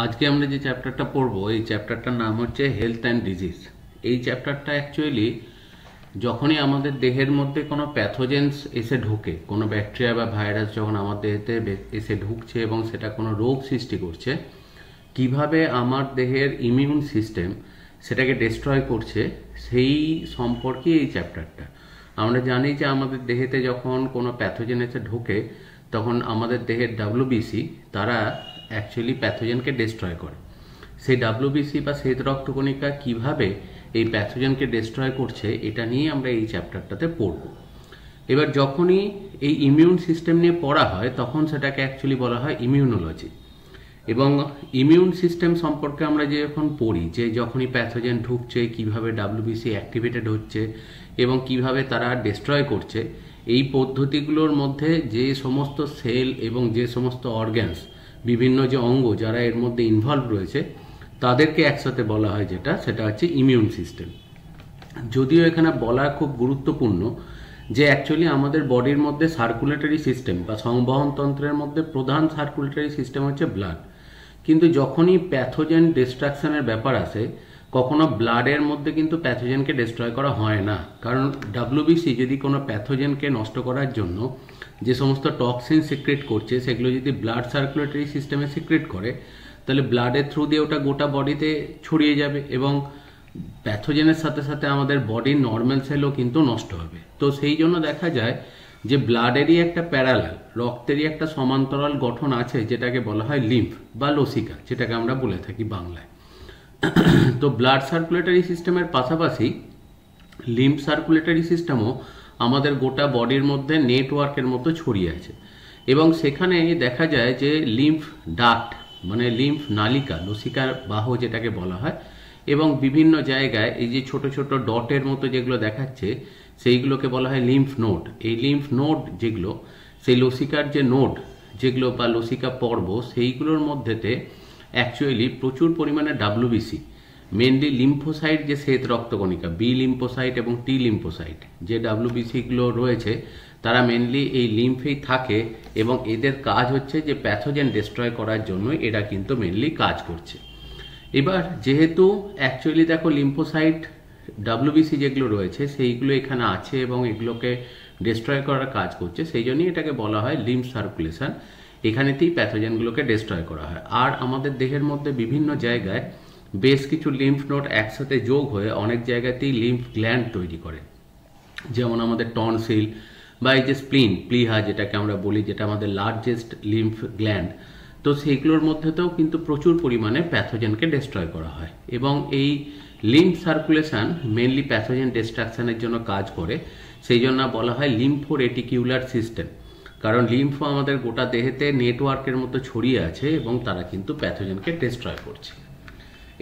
আজকে আমরা যে চ্যাপ্টারটা পড়বো এই চ্যাপ্টারটার নাম হচ্ছে হেলথ অ্যান্ড ডিজিজ। এই চ্যাপ্টারটা অ্যাকচুয়ালি যখনই আমাদের দেহের মধ্যে কোনো প্যাথোজেন্স এসে ঢোকে, কোনো ব্যাকটেরিয়া বা ভাইরাস যখন আমার দেহেতে এসে ঢুকছে এবং সেটা কোনো রোগ সৃষ্টি করছে, কিভাবে আমার দেহের ইমিউন সিস্টেম সেটাকে ডিস্ট্রয় করছে সেই সম্পর্কে এই চ্যাপ্টারটা। আমরা জানি যে আমাদের দেহেতে যখন কোনো প্যাথোজেন এসে ঢোকে তখন আমাদের দেহের ডাব্লিউবিসি তারা অ্যাকচুয়ালি প্যাথোজেনকে ডিস্ট্রয় করে। সেই ডাব্লিউবিসি বা শ্বেত রক্তকণিকা কিভাবে এই প্যাথোজেনকে ডিস্ট্রয় করছে এটা নিয়ে আমরা এই চ্যাপ্টারটাতে পড়ব। এবার যখনই এই ইমিউন সিস্টেম নিয়ে পড়া হয় তখন সেটাকে অ্যাকচুয়ালি বলা হয় ইমিউনোলজি। এবং ইমিউন সিস্টেম সম্পর্কে আমরা যে যখন পড়ি যে যখনই প্যাথোজেন ঢুকছে কিভাবে ডাব্লিউবিসি অ্যাক্টিভেটেড হচ্ছে এবং কিভাবে তারা ডিস্ট্রয় করছে, এই পদ্ধতিগুলোর মধ্যে যে সমস্ত সেল এবং যে সমস্ত অর্গ্যানস, বিভিন্ন যে অঙ্গ যারা এর মধ্যে ইনভলভ রয়েছে তাদেরকে একসাথে বলা হয় সেটা হচ্ছে ইমিউন সিস্টেম। যদিও এখানে বলা খুব গুরুত্বপূর্ণ যে অ্যাকচুয়ালি আমাদের বডির মধ্যে সার্কুলেটরি সিস্টেম বা সংবহনতন্ত্রের মধ্যে প্রধান সার্কুলেটরি সিস্টেম হচ্ছে ব্লাড, কিন্তু যখনই প্যাথোজেন ডিস্ট্রাকশনের ব্যাপার আসে কখনো ব্লাডের মধ্যে কিন্তু প্যাথোজেনকে ডিস্ট্রয় করা হয় না। কারণ ডাব্লিউবিসি যদি কোনো প্যাথোজেনকে নষ্ট করার জন্য যে সমস্ত টক্সিন সিক্রেট করছে সেগুলো যদি ব্লাড সার্কুলেটরি সিস্টেমে সিক্রেট করে তাহলে ব্লাডের থ্রু দিয়ে ওটা গোটা বডিতে ছড়িয়ে যাবে এবং প্যাথোজেনের সাথে সাথে আমাদের বডির নর্মাল সেলও কিন্তু নষ্ট হবে। তো সেই জন্য দেখা যায় যে ব্লাডেরই একটা প্যারালাল, রক্তেরই একটা সমান্তরাল গঠন আছে যেটাকে বলা হয় লিম্ফ বা লসিকা, যেটাকে আমরা বলে থাকি বাংলায়। তো ব্লাড সার্কুলেটরি সিস্টেমের পাশাপাশি লিম্ফ সার্কুলেটরি সিস্টেমও আমাদের গোটা বডির মধ্যে নেটওয়ার্কের মতো ছড়িয়ে আছে এবং সেখানে দেখা যায় যে লিম্ফ ডাক্ট মানে লিম্ফ নালিকা, লসিকার বাহু যেটাকে বলা হয়, এবং বিভিন্ন জায়গায় এই যে ছোট ছোট ডটের মতো যেগুলো দেখাচ্ছে সেইগুলোকে বলা হয় লিম্ফ নোড। এই লিম্ফ নোড যেগুলো সেই লসিকার যে নোড যেগুলো বা লসিকা পর্ব সেইগুলোর মধ্যেতে অ্যাকচুয়ালি প্রচুর পরিমাণে ডাব্লিউবিসি, মেনলি লিম্ফোসাইট যে শ্বেত রক্তকণিকা বি লিম্ফোসাইট এবং টি লিম্ফোসাইট যে ডাব্লিউবিসিগুলো রয়েছে তারা মেনলি এই লিম্ফেই থাকে এবং এদের কাজ হচ্ছে যে প্যাথোজেন ডিস্ট্রয় করার জন্য এরা কিন্তু মেনলি কাজ করছে। এবার যেহেতু অ্যাকচুয়ালি দেখো লিম্ফোসাইট ডাব্লিউবিসি যেগুলো রয়েছে সেইগুলো এখানে আছে এবং এগুলোকে ডিস্ট্রয় করার কাজ করছে, সেই জন্যই এটাকে বলা হয় লিম্ফ সার্কুলেশন। এখানেতেই প্যাথোজেনগুলোকে ডিস্ট্রয় করা হয়। আর আমাদের দেহের মধ্যে বিভিন্ন জায়গায় বেশ কিছু লিম্ফ নোড একসাথে যোগ হয়ে অনেক জায়গাতেই লিম্ফ গ্ল্যান্ড তৈরি করে, যেমন আমাদের টনসিল বা এই যে স্প্লিন প্লিহা যেটাকে আমরা বলি, যেটা আমাদের লার্জেস্ট লিম্ফ গ্ল্যান্ড। তো সেইগুলোর মধ্যেতেও কিন্তু প্রচুর পরিমাণে প্যাথোজেনকে ডিস্ট্রয় করা হয় এবং এই লিম্ফ সার্কুলেশন মেনলি প্যাথোজেন ডিস্ট্রাকশনের জন্য কাজ করে। সেই জন্য বলা হয় লিম্ফোরেটিকিউলার সিস্টেম, কারণ লিম্ফ আমাদের গোটা দেহেতে নেটওয়ার্কের মতো ছড়িয়ে আছে এবং তারা কিন্তু প্যাথোজেনকে ডিস্ট্রয় করছে।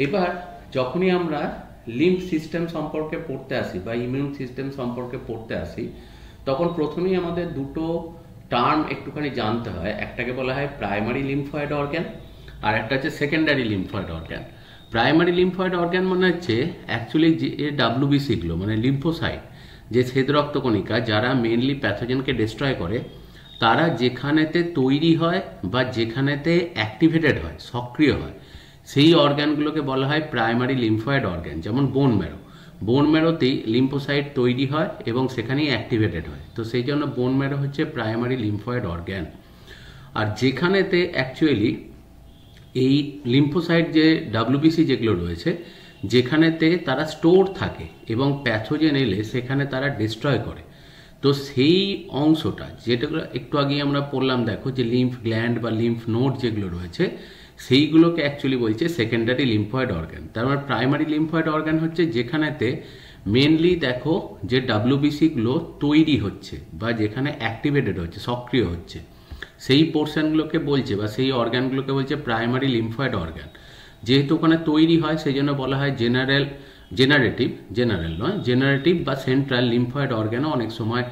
এবার যখনই আমরা লিম্ফ সিস্টেম সম্পর্কে পড়তে আসি বা ইমিউন সিস্টেম সম্পর্কে পড়তে আসি তখন প্রথমেই আমাদের দুটো টার্ম একটুখানি জানতে হয়। একটাকে বলা হয় প্রাইমারি লিম্ফয়েড অর্গ্যান আর একটা হচ্ছে secondary lymphoid organ. Primary lymphoid organ মানে হচ্ছে অ্যাকচুয়ালি যে ডাব্লিউবিসিগুলো মানে লিম্ফোসাইট যে শ্বেত রক্তকণিকা যারা মেনলি প্যাথোজেনকে ডিস্ট্রয় করে, তারা যেখানেতে তৈরি হয় বা যেখানেতে অ্যাক্টিভেটেড হয়, সক্রিয় হয়, সেই অর্গ্যানগুলোকে বলা হয় প্রাইমারি লিম্ফয়েড অর্গ্যান। যেমন বোন ম্যারোতেই লিম্ফোসাইট তৈরি হয় এবং সেখানেই অ্যাক্টিভেটেড হয়। তো সেই জন্য বোন ম্যারো হচ্ছে প্রাইমারি লিম্ফয়েড অর্গ্যান। আর যেখানেতে অ্যাকচুয়ালি এই লিম্ফোসাইট যে ডাব্লিউবিসি যেগুলো রয়েছে যেখানেতে তারা স্টোর থাকে এবং প্যাথোজেন এলে সেখানে তারা ডিস্ট্রয় করে, তো সেই অংশটা যেটা একটু আগে আমরা পড়লাম, দেখো যে লিম্ফ গ্ল্যান্ড বা লিম্ফ নোড যেগুলো রয়েছে সেইগুলোকে অ্যাকচুয়ালি বলছে সেকেন্ডারি লিম্ফয়েড অর্গ্যান। তার মানে প্রাইমারি লিম্ফয়েড অর্গ্যান হচ্ছে যেখানেতে মেনলি দেখো যে ডাব্লিউবিসিগুলো তৈরি হচ্ছে বা যেখানে অ্যাক্টিভেটেড হচ্ছে, সক্রিয় হচ্ছে, সেই পোর্শনগুলোকে বলছে বা সেই অর্গ্যানগুলোকে বলছে প্রাইমারি লিম্ফয়েড অর্গ্যান। যেহেতু ওখানে তৈরি হয় সেই জন্য বলা হয় জেনারেটিভ বা সেন্ট্রাল লিম্ফয়েড অর্গ্যানও অনেক সময়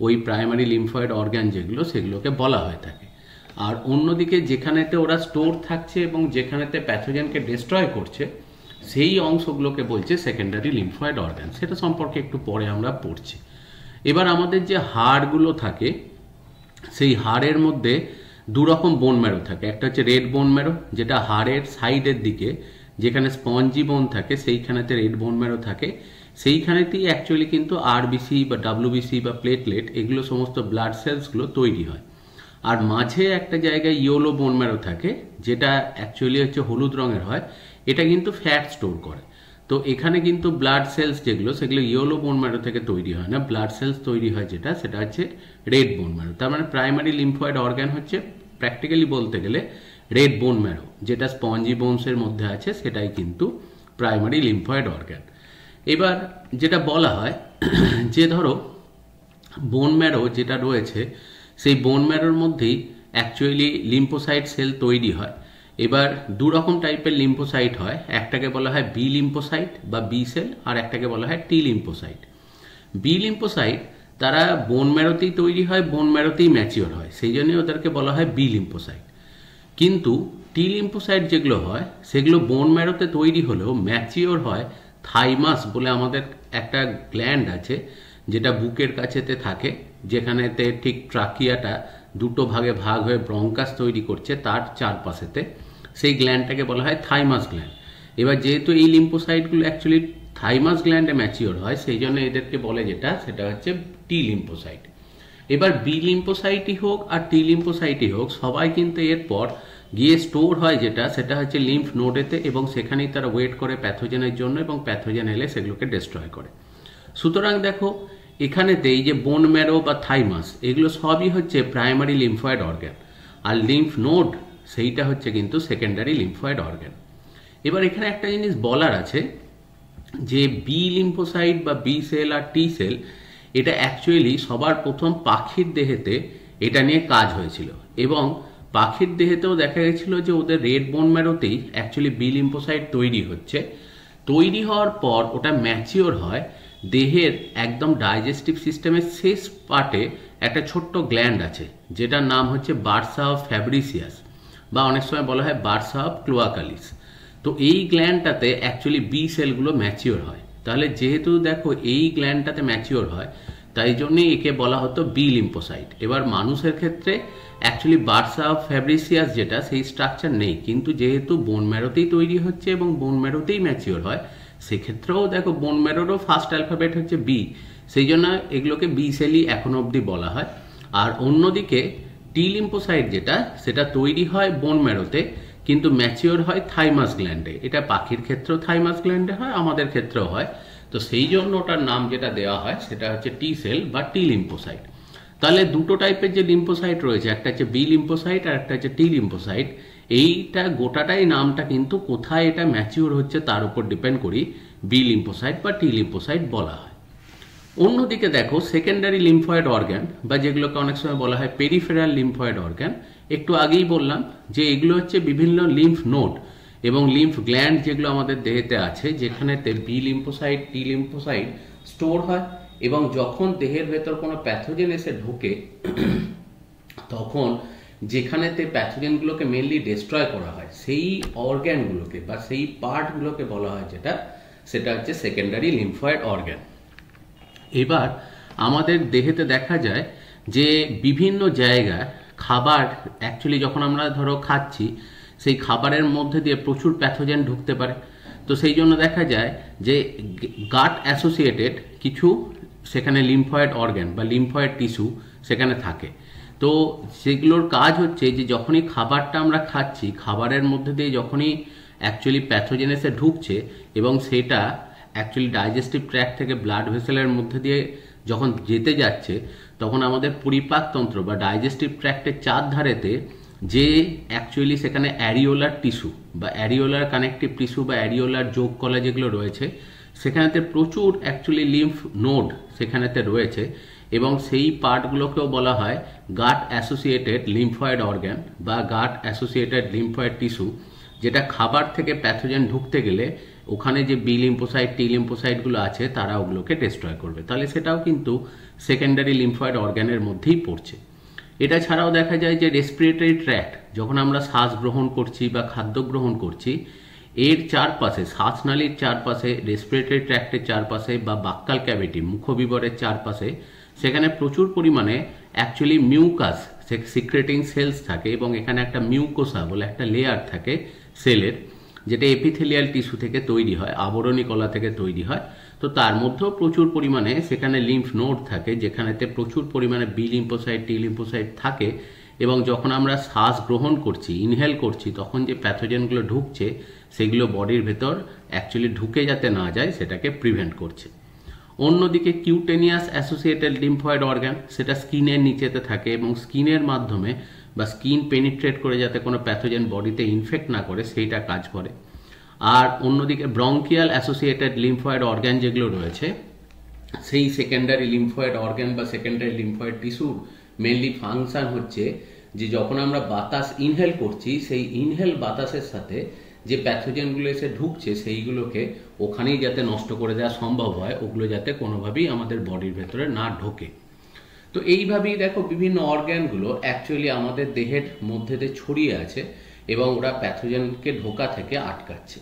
ওই প্রাইমারি লিম্ফয়েড অর্গ্যান যেগুলো সেগুলোকে বলা হয়ে থাকে। আর অন্যদিকে যেখানেতে ওরা স্টোর থাকছে এবং যেখানেতে প্যাথোজেনকে ডিস্ট্রয় করছে সেই অংশগুলোকে বলছে সেকেন্ডারি লিম্ফয়েড অর্গ্যান। সেটা সম্পর্কে একটু পরে আমরা পড়ছি। এবার আমাদের যে হাড়গুলো থাকে সেই হাড়ের মধ্যে দু রকম বোন ম্যারো থাকে, একটা হচ্ছে রেড বোন ম্যারো যেটা হাড়ের সাইডের দিকে যেখানে স্পঞ্জি বোন থাকে সেইখানেতে রেড বোন ম্যারো থাকে, সেইখানেতেই অ্যাকচুয়ালি কিন্তু আরবিসি বা ডাব্লিউবিসি বা প্লেটলেট এগুলো সমস্ত ব্লাড সেলসগুলো তৈরি হয়। আর মাঝে একটা জায়গায় ইয়েলো বোন ম্যারো থাকে যেটা অ্যাকচুয়ালি হচ্ছে হলুদ রঙের হয়, এটা কিন্তু ফ্যাট স্টোর করে। তো এখানে কিন্তু ব্লাড সেলস যেগুলো সেগুলো ইয়েলো বোন ম্যারো থেকে তৈরি হয় না, ব্লাড সেলস তৈরি হয় যেটা সেটা হচ্ছে রেড বোন ম্যারো। তার মানে প্রাইমারি লিম্ফয়েড অর্গান হচ্ছে প্র্যাকটিক্যালি বলতে গেলে রেড বোন ম্যারো, যেটা স্পঞ্জি বোনসের মধ্যে আছে সেটাই কিন্তু প্রাইমারি লিম্ফয়েড অর্গান। এবার যেটা বলা হয় যে ধরো বোন ম্যারো যেটা রয়েছে সেই বোন ম্যারোর মধ্যেই অ্যাকচুয়ালি লিম্ফোসাইট সেল তৈরি হয়। এবার দু রকম টাইপের লিম্ফোসাইট হয়, একটাকে বলা হয় বি লিম্ফোসাইট বা বি সেল, আর একটাকে বলা হয় টি লিম্ফোসাইট। বি লিম্ফোসাইট তারা বোন ম্যারোতেই তৈরি হয়, বোন ম্যারোতেই ম্যাচিওর হয়, সেই জন্যই ওদেরকে বলা হয় বি লিম্ফোসাইট। কিন্তু টি লিম্ফোসাইট যেগুলো হয় সেগুলো বোন ম্যারোতে তৈরি হলেও ম্যাচিওর হয় থাইমাস বলে আমাদের একটা গ্ল্যান্ড আছে যেটা বুকের কাছেতে থাকে, যেখানেতে ঠিক ট্রাকিয়াটা দুটো ভাগে ভাগ হয়ে ব্রঙ্কাস তৈরি করছে তার চারপাশেতে, সেই গ্ল্যান্ডটাকে বলা হয় থাইমাস গ্ল্যান্ড। এবার যেহেতু এই লিম্ফোসাইটগুলো অ্যাকচুয়ালি থাইমাস গ্ল্যান্ডে ম্যাচিওর হয় সেই জন্য এদেরকে বলে যেটা সেটা হচ্ছে টি লিম্ফোসাইট। এবার বি লিম্ফোসাইটই হোক আর টি লিম্ফোসাইটই হোক সবাই কিন্তু এরপর গিয়ে স্টোর হয় যেটা সেটা হচ্ছে লিম্ফ নোডেতে, এবং সেখানেই তারা ওয়েট করে প্যাথোজেনের জন্য, এবং প্যাথোজেন এলে সেগুলোকে ডিস্ট্রয় করে। সুতরাং দেখো এখানেতে এই যে বোন ম্যারো বা থাইমাস এগুলো সবই হচ্ছে প্রাইমারি লিম্ফয়েড অর্গান, আর লিম্ফ নোড সেইটা হচ্ছে কিন্তু সেকেন্ডারি লিম্ফয়েড অর্গান। এবার এখানে একটা জিনিস বলার আছে যে বি লিম্ফোসাইট বা বি সেল আর টি সেল এটা অ্যাকচুয়ালি সবার প্রথম পাখির দেহেতে এটা নিয়ে কাজ হয়েছিল, এবং পাখির দেহেতেও দেখা গেছিল যে ওদের রেড বোন ম্যারোতেই অ্যাকচুয়ালি বি লিম্ফোসাইট তৈরি হচ্ছে। তৈরি হওয়ার পর ওটা ম্যাচিওর হয় দেহের একদম ডাইজেস্টিভ সিস্টেমের শেষ পার্টে একটা ছোট্ট গ্ল্যান্ড আছে যেটার নাম হচ্ছে বার্সা অফ ফ্যাব্রিসিয়াস, বা অনেক সময় বলা হয় বার্সা অফ ক্লোয়াকালিস। তো এই গ্ল্যান্ডটাতে অ্যাকচুয়ালি বি সেলগুলো ম্যাচিওর হয়। তাহলে যেহেতু দেখো এই গ্ল্যান্ডটাতে ম্যাচিওর হয় তাই জন্যই একে বলা হতো বি লিম্ফোসাইট। এবার মানুষের ক্ষেত্রে অ্যাকচুয়ালি বার্সা অফ ফ্যাব্রিসিয়াস যেটা সেই স্ট্রাকচার নেই, কিন্তু যেহেতু বোন ম্যারোতেই তৈরি হচ্ছে এবং বোন ম্যারোতেই ম্যাচিওর হয় সেক্ষেত্রেও দেখো বোন ম্যারোরও ফার্স্ট অ্যালফাবেট হচ্ছে বি, সেই জন্য এগুলোকে বি সেলই এখনো অবধি বলা হয়। আর অন্যদিকে টি লিম্ফোসাইট যেটা সেটা তৈরি হয় বোন ম্যারোতে কিন্তু ম্যাচিওর হয় থাইমাস গ্ল্যান্ডে। এটা পাখির ক্ষেত্রেও থাইমাস গ্ল্যান্ডে হয়, আমাদের ক্ষেত্রেও হয়। তো সেই জন্য ওটার নাম যেটা দেওয়া হয় সেটা হচ্ছে টি সেল বা টি লিম্ফোসাইট। তাহলে দুটো টাইপের যে লিম্ফোসাইট রয়েছে, একটা হচ্ছে বি লিম্ফোসাইট আর একটা হচ্ছে টি লিম্ফোসাইট। এইটা গোটাটাই নামটা কিন্তু কোথায় এটা ম্যাচিওর হচ্ছে তার উপর ডিপেন্ড করি বি লিম্ফোসাইট বা টি লিম্ফোসাইট বলা হয়। অন্যদিকে দেখো সেকেন্ডারি লিম্ফয়েড অর্গান বা যেগুলোকে অনেক সময় বলা হয় পেরিফেরাল লিম্ফয়েড অর্গান, একটু আগেই বললাম যে এগুলো হচ্ছে বিভিন্ন লিম্ফ নোড এবং লিম্ফ গ্ল্যান্ড যেগুলো আমাদের দেহেতে আছে, যেখানেতে B lymphocyte T lymphocyte store হয়, এবং যখন দেহের ভেতর কোনো প্যাথোজেন এসে ঢোকে তখন যেখানেতে প্যাথোজেনগুলোকে মেনলি ডিস্ট্রয় করা হয় সেই অর্গ্যানগুলোকে বা সেই পার্টগুলোকে বলা হয় যেটা সেটা হচ্ছে সেকেন্ডারি লিম্ফয়েড অর্গান। এবার আমাদের দেহেতে দেখা যায় যে বিভিন্ন জায়গায় খাবার অ্যাকচুয়ালি যখন আমরা ধরো খাচ্ছি সেই খাবারের মধ্যে দিয়ে প্রচুর প্যাথোজেন ঢুকতে পারে। তো সেই জন্য দেখা যায় যে গাট অ্যাসোসিয়েটেড কিছু সেখানে লিম্ফয়েড অর্গান বা লিম্ফয়েড টিস্যু সেখানে থাকে। তো সেগুলোর কাজ হচ্ছে যে যখনই খাবারটা আমরা খাচ্ছি খাবারের মধ্যে দিয়ে যখনই অ্যাকচুয়ালি প্যাথোজেন এসে ঢুকছে এবং সেটা অ্যাকচুয়ালি ডাইজেস্টিভ ট্র্যাক্ট থেকে ব্লাড ভেসেলের মধ্যে দিয়ে যখন যেতে যাচ্ছে তখন আমাদের পরিপাকতন্ত্র বা ডাইজেস্টিভ ট্র্যাক্টের চারধারেতে যে অ্যাকচুয়ালি সেখানে অ্যারিওলার টিস্যু বা অ্যারিওলার কানেকটিভ টিস্যু বা অ্যারিওলার যোগকলা যেগুলো রয়েছে সেখানেতে প্রচুর অ্যাকচুয়ালি লিম্ফ নোড সেখানেতে রয়েছে, এবং সেই পার্টগুলোকেও বলা হয় গাট অ্যাসোসিয়েটেড লিম্ফয়েড অর্গান বা গাট অ্যাসোসিয়েটেড লিম্ফয়েড টিস্যু, যেটা খাবার থেকে প্যাথোজেন ঢুকতে গেলে ওখানে যে বি লিম্ফোসাইট টি লিম্ফোসাইটগুলো আছে তারা ওগুলোকে ডিস্ট্রয় করবে। তাহলে সেটাও কিন্তু সেকেন্ডারি লিম্ফয়েড অর্গানের মধ্যেই পড়ছে। এটা ছাড়াও দেখা যায় যে রেসপিরেটরি ট্র্যাক্ট যখন আমরা শ্বাস গ্রহণ করছি বা খাদ্য গ্রহণ করছি এর চারপাশে শ্বাসনালীর চারপাশে রেসপিরেটরি ট্র্যাক্টের চারপাশে বা বাক্কাল ক্যাভিটি মুখবিবরের চারপাশে সেখানে প্রচুর পরিমাণে অ্যাকচুয়ালি মিউকাস সিক্রেটিং সেলস থাকে এবং এখানে একটা মিউকোসা বলে একটা লেয়ার থাকে সেলের, যেটা এপিথেলিয়াল টিস্যু থেকে তৈরি হয়, আবরণী কলা থেকে তৈরি হয়। তো তার মধ্যেও প্রচুর পরিমাণে সেখানে লিম্ফ নোড থাকে, যেখানেতে প্রচুর পরিমাণে বি লিম্ফোসাইট, টি লিম্ফোসাইট থাকে, এবং যখন আমরা শ্বাস গ্রহণ করছি, ইনহেল করছি, তখন যে প্যাথোজেনগুলো ঢুকছে সেগুলো বডির ভেতর অ্যাকচুয়ালি ঢুকে যাতে না যায় সেটাকে প্রিভেন্ট করছে। অন্যদিকে কিউটেনিয়াস অ্যাসোসিয়েটেড লিম্ফয়েড অর্গান, সেটা স্কিনের নিচেতে থাকে এবং স্কিনের মাধ্যমে বা স্কিন পেনিট্রেট করে যাতে কোনো প্যাথোজেন বডিতে ইনফেক্ট না করে সেইটা কাজ করে। আর অন্যদিকে ব্রঙ্কিয়াল অ্যাসোসিয়েটেড লিম্ফয়েড অর্গান যেগুলো রয়েছে, সেই সেকেন্ডারি লিম্ফয়েড অর্গান বা সেকেন্ডারি লিম্ফয়েড টিস্যুর মেনলি ফাংশন হচ্ছে যে যখন আমরা বাতাস ইনহেল করছি, সেই ইনহেল বাতাসের সাথে যে প্যাথোজেনগুলো এসে ঢুকছে সেইগুলোকে ওখানেই যাতে নষ্ট করে দেওয়া সম্ভব হয়, ওগুলো যাতে কোনোভাবেই আমাদের বডির ভেতরে না ঢোকে। তো এইভাবেই দেখো বিভিন্ন অর্গ্যানগুলো অ্যাকচুয়ালি আমাদের দেহের মধ্যেতে ছড়িয়ে আছে এবং ওরা প্যাথোজেনকে ঢোকা থেকে আটকাচ্ছে।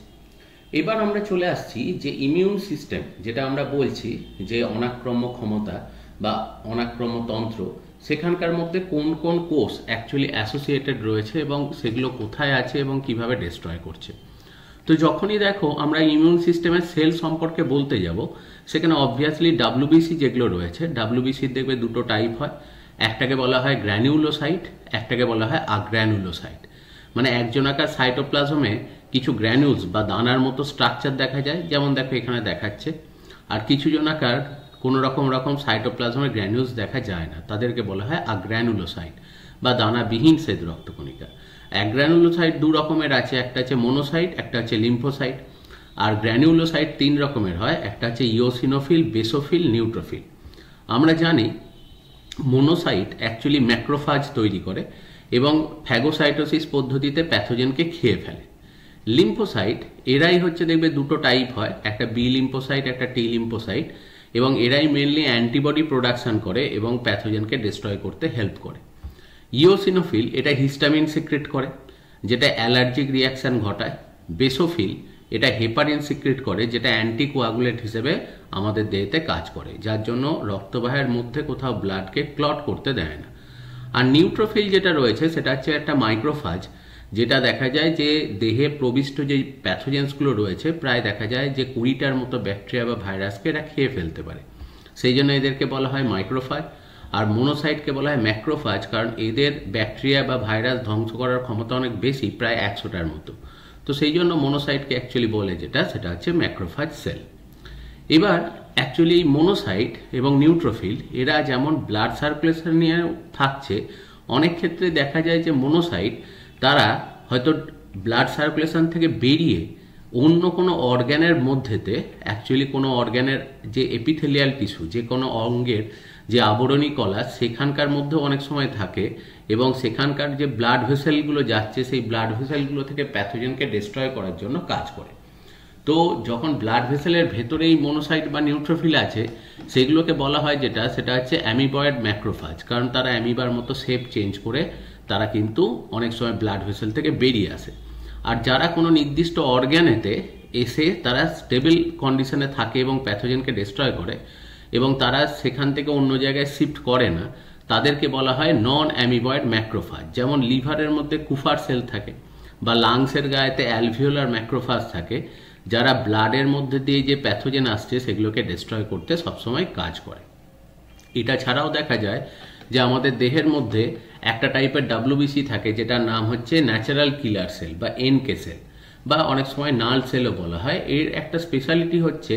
এবার আমরা চলে আসছি যে ইমিউন সিস্টেম, যেটা আমরা বলছি যে অনাক্রম্য ক্ষমতা বা অনাক্রম্য তন্ত্র, সেখানকার মধ্যে কোন কোন কোষ অ্যাকচুয়ালি অ্যাসোসিয়েটেড রয়েছে এবং সেগুলো কোথায় আছে এবং কিভাবে ডিস্ট্রয় করছে। তো যখনই দেখো আমরা ইমিউন সিস্টেমের সেল সম্পর্কে বলতে যাব, সেখানে অবভিয়াসলি ডাব্লিউবিসি যেগুলো রয়েছে, ডাব্লিউবিসির দেখবে দুটো টাইপ হয়, একটাকে বলা হয় গ্র্যানিউলোসাইট, একটাকে বলা হয় আগ্র্যানুলোসাইট। মানে একজনাকার সাইটোপ্লাজমে কিছু গ্র্যানিউলস বা দানার মতো স্ট্রাকচার দেখা যায়, যেমন দেখো এখানে দেখাচ্ছে, আর কিছু জনাকার কোনো রকম সাইটোপ্লাজমের গ্র্যানিউলস দেখা যায় না, তাদেরকে বলা হয় আগ্র্যানুলোসাইট বা দানাবিহীন শ্বেত রক্তকণিকা। অ্যাগ্র্যানুলোসাইট দু রকমের আছে, একটা হচ্ছে মোনোসাইট, একটা হচ্ছে লিম্ফোসাইট। আর গ্র্যানিউলোসাইট তিন রকমের হয়, একটা হচ্ছে ইওসিনোফিল, বেসোফিল, নিউট্রোফিল। আমরা জানি মোনোসাইট অ্যাকচুয়ালি ম্যাক্রোফাজ তৈরি করে এবং ফ্যাগোসাইটোসিস পদ্ধতিতে প্যাথোজেনকে খেয়ে ফেলে। লিম্ফোসাইট এরাই হচ্ছে দেখবে দুটো টাইপ হয়, একটা বি লিম্ফোসাইট, একটা টি লিম্ফোসাইট, এবং এরাই মেনলি অ্যান্টিবডি প্রোডাকশন করে এবং প্যাথোজেনকে ডিস্ট্রয় করতে হেল্প করে। ইওসিনোফিল এটা হিস্টামিন সিক্রেট করে, যেটা অ্যালার্জিক রিয়াকশন ঘটায়। বেসোফিল এটা হেপারিন সিক্রেট করে, যেটা অ্যান্টিকোয়াগুলেট হিসেবে আমাদের দেহেতে কাজ করে, যার জন্য রক্তবাহের মধ্যে কোথাও ব্লাডকে ক্লট করতে দেয় না। আর নিউট্রোফিল যেটা রয়েছে সেটা হচ্ছে একটা মাইক্রোফাজ, যেটা দেখা যায় যে দেহে প্রবিষ্ট যে প্যাথোজেন্সগুলো রয়েছে প্রায় দেখা যায় যে 20টার মতো ব্যাকটেরিয়া বা ভাইরাসকে এরা খেয়ে ফেলতে পারে, সেই জন্য এদেরকে বলা হয় মাইক্রোফাজ। আর মোনোসাইটকে বলা হয় ম্যাক্রোফাজ, কারণ এদের ব্যাকটেরিয়া বা ভাইরাস ধ্বংস করার ক্ষমতা অনেক বেশি, প্রায় 100টার মতো। তো সেই জন্য মোনোসাইটকে অ্যাকচুয়ালি বলে সেটা হচ্ছে ম্যাক্রোফাজ সেল। এবার অ্যাকচুয়ালি এই মোনোসাইট এবং নিউট্রোফিল এরা যেমন ব্লাড সার্কুলেশন নিয়ে থাকছে, অনেক ক্ষেত্রে দেখা যায় যে মোনোসাইট তারা হয়তো ব্লাড সার্কুলেশন থেকে বেরিয়ে অন্য কোনো অর্গ্যানের মধ্যেতে, অ্যাকচুয়ালি কোনো অর্গ্যানের যে এপিথেলিয়াল টিস্যু, যে কোনো অঙ্গের যে আবরণী কলা, সেখানকার মধ্যে অনেক সময় থাকে এবং সেখানকার যে ব্লাড ভেসেলগুলো যাচ্ছে সেই ব্লাড ভেসেলগুলো থেকে প্যাথোজেনকে ডিস্ট্রয় করার জন্য কাজ করে। তো যখন ব্লাড ভেসেলের ভেতরেই মোনোসাইট বা নিউট্রোফিল আছে, সেগুলোকে বলা হয় সেটা হচ্ছে অ্যামিবয়েড ম্যাক্রোফাজ, কারণ তারা অ্যামিবার মতো শেপ চেঞ্জ করে তারা কিন্তু অনেক সময় ব্লাড ভেসেল থেকে বেরিয়ে আসে। আর যারা কোনো নির্দিষ্ট অর্গ্যানেতে এসে তারা স্টেবল কন্ডিশনে থাকে এবং প্যাথোজেনকে ডিস্ট্রয় করে এবং তারা সেখান থেকে অন্য জায়গায় শিফট করে না, তাদেরকে বলা হয় নন অ্যামিবয়েড ম্যাক্রোফাজ। যেমন লিভারের মধ্যে কুফার সেল থাকে বা লাংসের গায়েতে অ্যালভিওলার ম্যাক্রোফাজ থাকে, যারা ব্লাডের মধ্যে দিয়ে যে প্যাথোজেন আসছে সেগুলোকে ডিস্ট্রয় করতে সবসময় কাজ করে। এটা ছাড়াও দেখা যায় যে আমাদের দেহের মধ্যে একটা টাইপের ডাব্লিউবিসি থাকে, যেটার নাম হচ্ছে ন্যাচারাল কিলার সেল বা এনকে সেল বা অনেক সময় নাল সেলও বলা হয়। এর একটা স্পেশালিটি হচ্ছে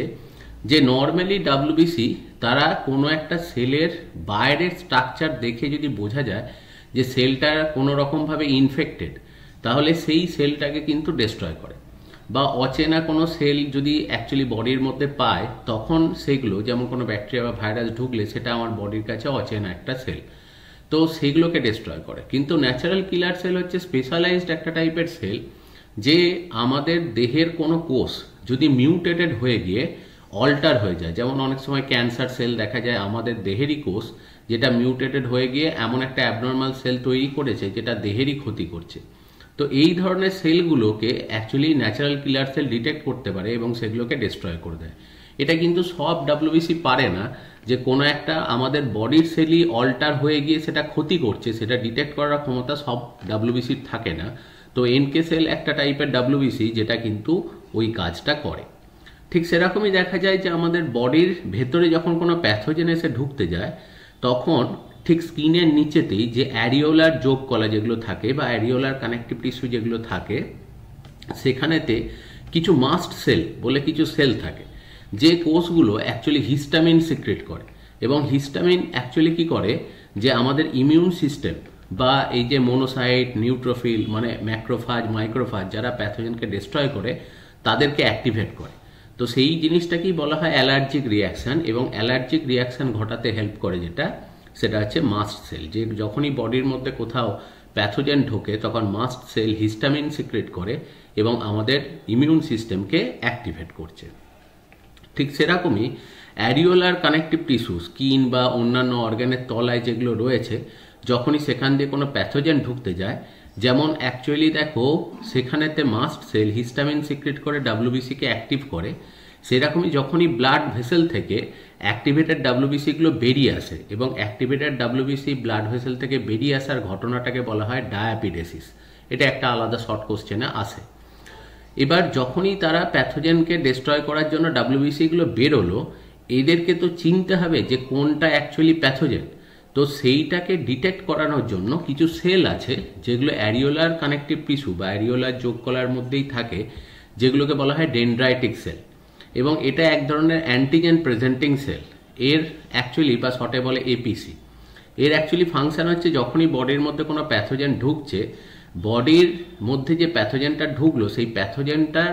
যে নর্মালি ডাব্লিউবিসি তারা কোনো একটা সেলের বাইরের স্ট্রাকচার দেখে যদি বোঝা যায় যে সেলটা কোনো রকমভাবে ইনফেক্টেড, তাহলে সেই সেলটাকে কিন্তু ডিস্ট্রয় করে। বা অচেনা কোনো সেল যদি অ্যাকচুয়ালি বডির মধ্যে পায়, তখন সেগুলো, যেমন কোনো ব্যাকটেরিয়া বা ভাইরাস ঢুকলে সেটা আমার বডির কাছে অচেনা একটা সেল, তো সেগুলোকে ডিস্ট্রয় করে। কিন্তু ন্যাচারাল কিলার সেল হচ্ছে স্পেশালাইজড একটা টাইপের সেল, যে আমাদের দেহের কোনো কোষ যদি মিউটেটেড হয়ে গিয়ে অল্টার হয়ে যায়, যেমন অনেক সময় ক্যান্সার সেল দেখা যায় আমাদের দেহেরই কোষ, যেটা মিউটেটেড হয়ে গিয়ে এমন একটা অ্যাবনর্মাল সেল তৈরি করেছে যেটা দেহেরই ক্ষতি করছে। তো এই ধরনের সেলগুলোকে অ্যাকচুয়ালি ন্যাচারাল কিলার সেল ডিটেক্ট করতে পারে এবং সেগুলোকে ডিস্ট্রয় করে দেয়। এটা কিন্তু সব ডাব্লিউবিসি পারে না যে কোনো একটা আমাদের বডির সেলই অল্টার হয়ে গিয়ে সেটা ক্ষতি করছে, সেটা ডিটেক্ট করার ক্ষমতা সব ডাব্লিউবিসির থাকে না। তো এনকে সেল একটা টাইপের ডাব্লিউবিসি যেটা কিন্তু ওই কাজটা করে। ঠিক সেরকমই দেখা যায় যে আমাদের বডির ভেতরে যখন কোনো প্যাথোজেন এসে ঢুকতে যায় তখন ঠিক স্কিনের নিচেতেই যে অ্যারিওলার যোগ কলা যেগুলো থাকে বা অ্যারিওলার কানেকটিভ টিস্যু যেগুলো থাকে সেখানেতে কিছু মাস্ট সেল বলে কিছু সেল থাকে, যে কোষগুলো অ্যাকচুয়ালি হিস্টামিন সিক্রেট করে। এবং হিস্টামিন অ্যাকচুয়ালি কি করে যে আমাদের ইমিউন সিস্টেম বা এই যে মোনোসাইট, নিউট্রোফিল মানে ম্যাক্রোফাজ, মাইক্রোফাজ যারা প্যাথোজেনকে ডিস্ট্রয় করে তাদেরকে অ্যাক্টিভেট করে। তো সেই জিনিসটাকেই বলা হয় অ্যালার্জিক রিয়াকশান, এবং অ্যালার্জিক রিয়াকশান ঘটাতে হেল্প করে যেটা সেটা হচ্ছে মাস্ট সেল। যে যখনই বডির মধ্যে কোথাও প্যাথোজেন ঢোকে তখন মাস্ট সেল হিস্টামিন সিক্রেট করে এবং আমাদের ইমিউন সিস্টেমকে অ্যাক্টিভেট করছে। ঠিক সেরকমই অ্যারিওলার কানেকটিভ টিস্যু, স্কিন বা অন্যান্য অর্গানের তলায় যেগুলো রয়েছে, যখনই সেখান দিয়ে কোনো প্যাথোজেন ঢুকতে যায়, যেমন অ্যাকচুয়ালি দেখো সেখানেতে মাস্ট সেল হিস্টামিন সিক্রেট করে ডাব্লিউবিসিকে অ্যাক্টিভ করে, সেরকমই যখনই ব্লাড ভেসেল থেকে অ্যাক্টিভেটেড ডাব্লিউবিসিগুলো বেরিয়ে আসে এবং অ্যাক্টিভেটেড ডাব্লিউবিসি ব্লাড ভেসেল থেকে বেরিয়ে আসার ঘটনাটাকে বলা হয় ডায়াপিডেসিস। এটা একটা আলাদা শর্ট কোশ্চেনে আসে। এবার যখনই তারা প্যাথোজেনকে ডিস্ট্রয় করার জন্য ডাব্লিউবিসিগুলো বেরোলো, এদেরকে তো চিনতে হবে যে কোনটা অ্যাকচুয়ালি প্যাথোজেন। তো সেইটাকে ডিটেক্ট করানোর জন্য কিছু সেল আছে যেগুলো অ্যারিওলার কানেকটিভ টিস্যু বা অ্যারিওলার যোগ কলার মধ্যেই থাকে, যেগুলোকে বলা হয় ডেনড্রাইটিক সেল। এবং এটা এক ধরনের অ্যান্টিজেন প্রেজেন্টিং সেল। এর অ্যাকচুয়ালি বা শর্টে বলে এপিসি। এর অ্যাকচুয়ালি ফাংশন হচ্ছে যখনই বডির মধ্যে কোনো প্যাথোজেন ঢুকছে, বডির মধ্যে যে প্যাথোজেনটা ঢুকলো সেই প্যাথোজেনটার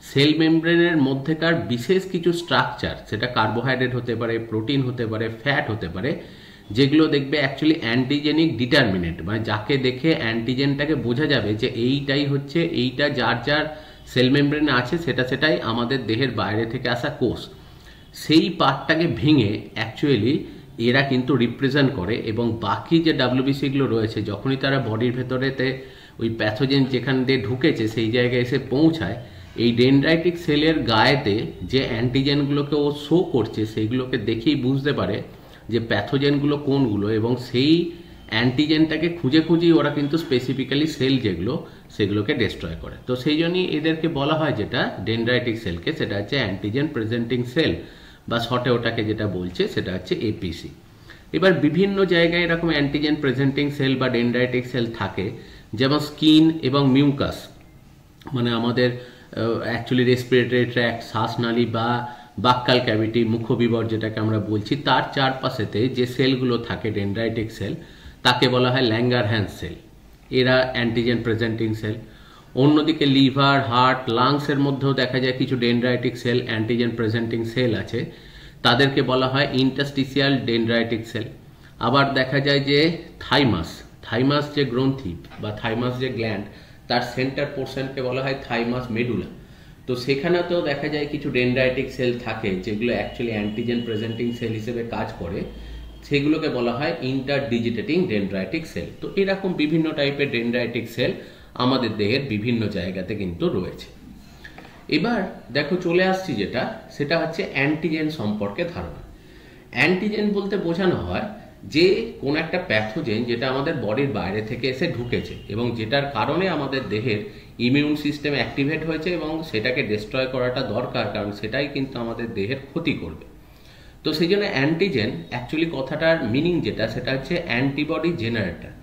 সেল মেমব্রেনের মধ্যেকার বিশেষ কিছু স্ট্রাকচার, সেটা কার্বোহাইড্রেট হতে পারে, প্রোটিন হতে পারে, ফ্যাট হতে পারে, যেগুলো দেখবে অ্যাকচুয়ালি অ্যান্টিজেনিক ডিটারমিনেন্ট, মানে যাকে দেখে অ্যান্টিজেনটাকে বোঝা যাবে যে এইটাই হচ্ছে, এইটা যার যার সেল মেমব্রেনে আছে সেটাই আমাদের দেহের বাইরে থেকে আসা কোষ। সেই পার্টটাকে ভেঙে অ্যাকচুয়ালি এরা কিন্তু রিপ্রেজেন্ট করে। এবং বাকি যে ডাব্লিউবিসিগুলো রয়েছে যখনই তারা বডির ভেতরেতে ওই প্যাথোজেন যেখান দিয়ে ঢুকেছে সেই জায়গায় এসে পৌঁছায়, এই ডেনড্রাইটিক সেলের গায়েতে যে অ্যান্টিজেনগুলোকে ও শো করছে সেইগুলোকে দেখেই বুঝতে পারে যে প্যাথোজেনগুলো কোনগুলো, এবং সেই অ্যান্টিজেনটাকে খুঁজে খুঁজেই ওরা কিন্তু স্পেসিফিক্যালি সেল যেগুলো সেগুলোকে ডিস্ট্রয় করে। তো সেই জন্যই এদেরকে বলা হয় যেটা ডেনড্রাইটিক সেলকে, সেটা হচ্ছে অ্যান্টিজেন প্রেজেন্টিং সেল বা শর্টে ওটাকে যেটা বলছে সেটা হচ্ছে এপিসি। এবার বিভিন্ন জায়গায় এরকম অ্যান্টিজেন প্রেজেন্টিং সেল বা ডেনড্রাইটিক সেল থাকে, যেমন স্কিন এবং মিউকাস, মানে আমাদের অ্যাকচুয়ালি রেসপিরেটরি ট্র্যাক্ট, শ্বাসনালী বা বাক্কাল ক্যাভিটি, মুখবিবর যেটাকে আমরা বলছি, তার চারপাশেতে যে সেলগুলো থাকে ডেনড্রাইটিক সেল, তাকে বলা হয় ল্যাঙ্গারহ্যান্স সেল। এরা অ্যান্টিজেন প্রেজেন্টিং সেল। অন্যদিকে লিভার, হার্ট, লাংসের মধ্যেও দেখা যায় কিছু dendritic cell, antigen presenting cell আছে, তাদেরকে বলা হয় ইন্টারস্টিসিয়াল ডেনড্রাইটিক সেল। আবার দেখা যায় যে থাইমাস যে গ্রন্থি বা থাইমাস যে গ্ল্যান্ড, তার সেন্টার পোর্শনকে বলা হয় থাইমাস মেডুলা। তো সেখানেতেও দেখা যায় কিছু ডেনড্রাইটিক সেল থাকে যেগুলো অ্যাকচুয়ালি অ্যান্টিজেন প্রেজেন্টিং সেল হিসেবে কাজ করে, সেগুলোকে বলা হয় ইন্টারডিজিটেটিং ডেনড্রাইটিক সেল। তো এরকম বিভিন্ন টাইপের ডেনড্রাইটিক সেল আমাদের দেহের বিভিন্ন জায়গাতে কিন্তু রয়েছে। এবার দেখো চলে আসছি যেটা, সেটা হচ্ছে অ্যান্টিজেন সম্পর্কে ধারণা। অ্যান্টিজেন বলতে বোঝানো হয় যে কোন একটা প্যাথোজেন যেটা আমাদের বডির বাইরে থেকে এসে ঢুকেছে এবং যেটার কারণে আমাদের দেহের ইমিউন সিস্টেম অ্যাক্টিভেট হয়েছে এবং সেটাকে ডিস্ট্রয় করাটা দরকার, কারণ সেটাই কিন্তু আমাদের দেহের ক্ষতি করবে। তো সেই জন্য অ্যান্টিজেন অ্যাকচুয়ালি কথাটার মিনিং যেটা, সেটা হচ্ছে অ্যান্টিবডি জেনারেটর।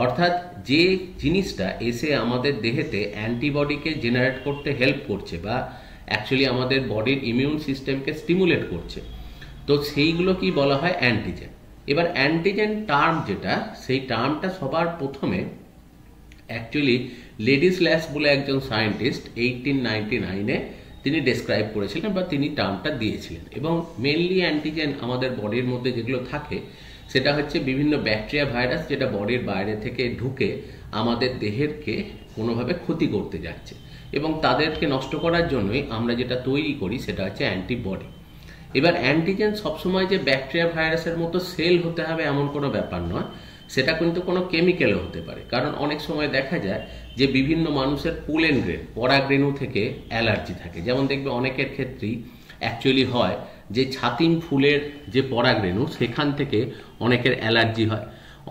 অর্থাৎ যে জিনিসটা এসে আমাদের দেহেতে অ্যান্টিবডিকে জেনারেট করতে হেল্প করছে বা অ্যাকচুয়ালি আমাদের বডির ইমিউন সিস্টেমকে স্টিমুলেট করছে, তো সেইগুলো কি বলা হয় অ্যান্টিজেন। এবার অ্যান্টিজেন টার্ম যেটা, সেই টার্মটা সবার প্রথমে অ্যাকচুয়ালি লেডিস্ল্যাশ বলে একজন সায়েন্টিস্ট 1899-এ তিনি ডেসক্রাইব করেছিলেন বা তিনি টার্মটা দিয়েছিলেন। এবং মেনলি অ্যান্টিজেন আমাদের বডির মধ্যে যেগুলো থাকে সেটা হচ্ছে বিভিন্ন ব্যাকটেরিয়া, ভাইরাস যেটা বডির বাইরে থেকে ঢুকে আমাদের দেহেরকে কোনোভাবে ক্ষতি করতে যাচ্ছে, এবং তাদেরকে নষ্ট করার জন্যই আমরা যেটা তৈরি করি সেটা হচ্ছে অ্যান্টিবডি। এবার অ্যান্টিজেন সবসময় যে ব্যাকটেরিয়া, ভাইরাসের মতো সেল হতে হবে এমন কোনো ব্যাপার নয়, সেটা কিন্তু কোনো কেমিক্যালও হতে পারে। কারণ অনেক সময় দেখা যায় যে বিভিন্ন মানুষের পোলেন গ্রেন, পরাগরেণু থেকে অ্যালার্জি থাকে। যেমন দেখবে অনেকের ক্ষেত্রেই অ্যাকচুয়ালি হয় যে ছাতিম ফুলের যে পরাগরেণু সেখান থেকে অনেকের অ্যালার্জি হয়,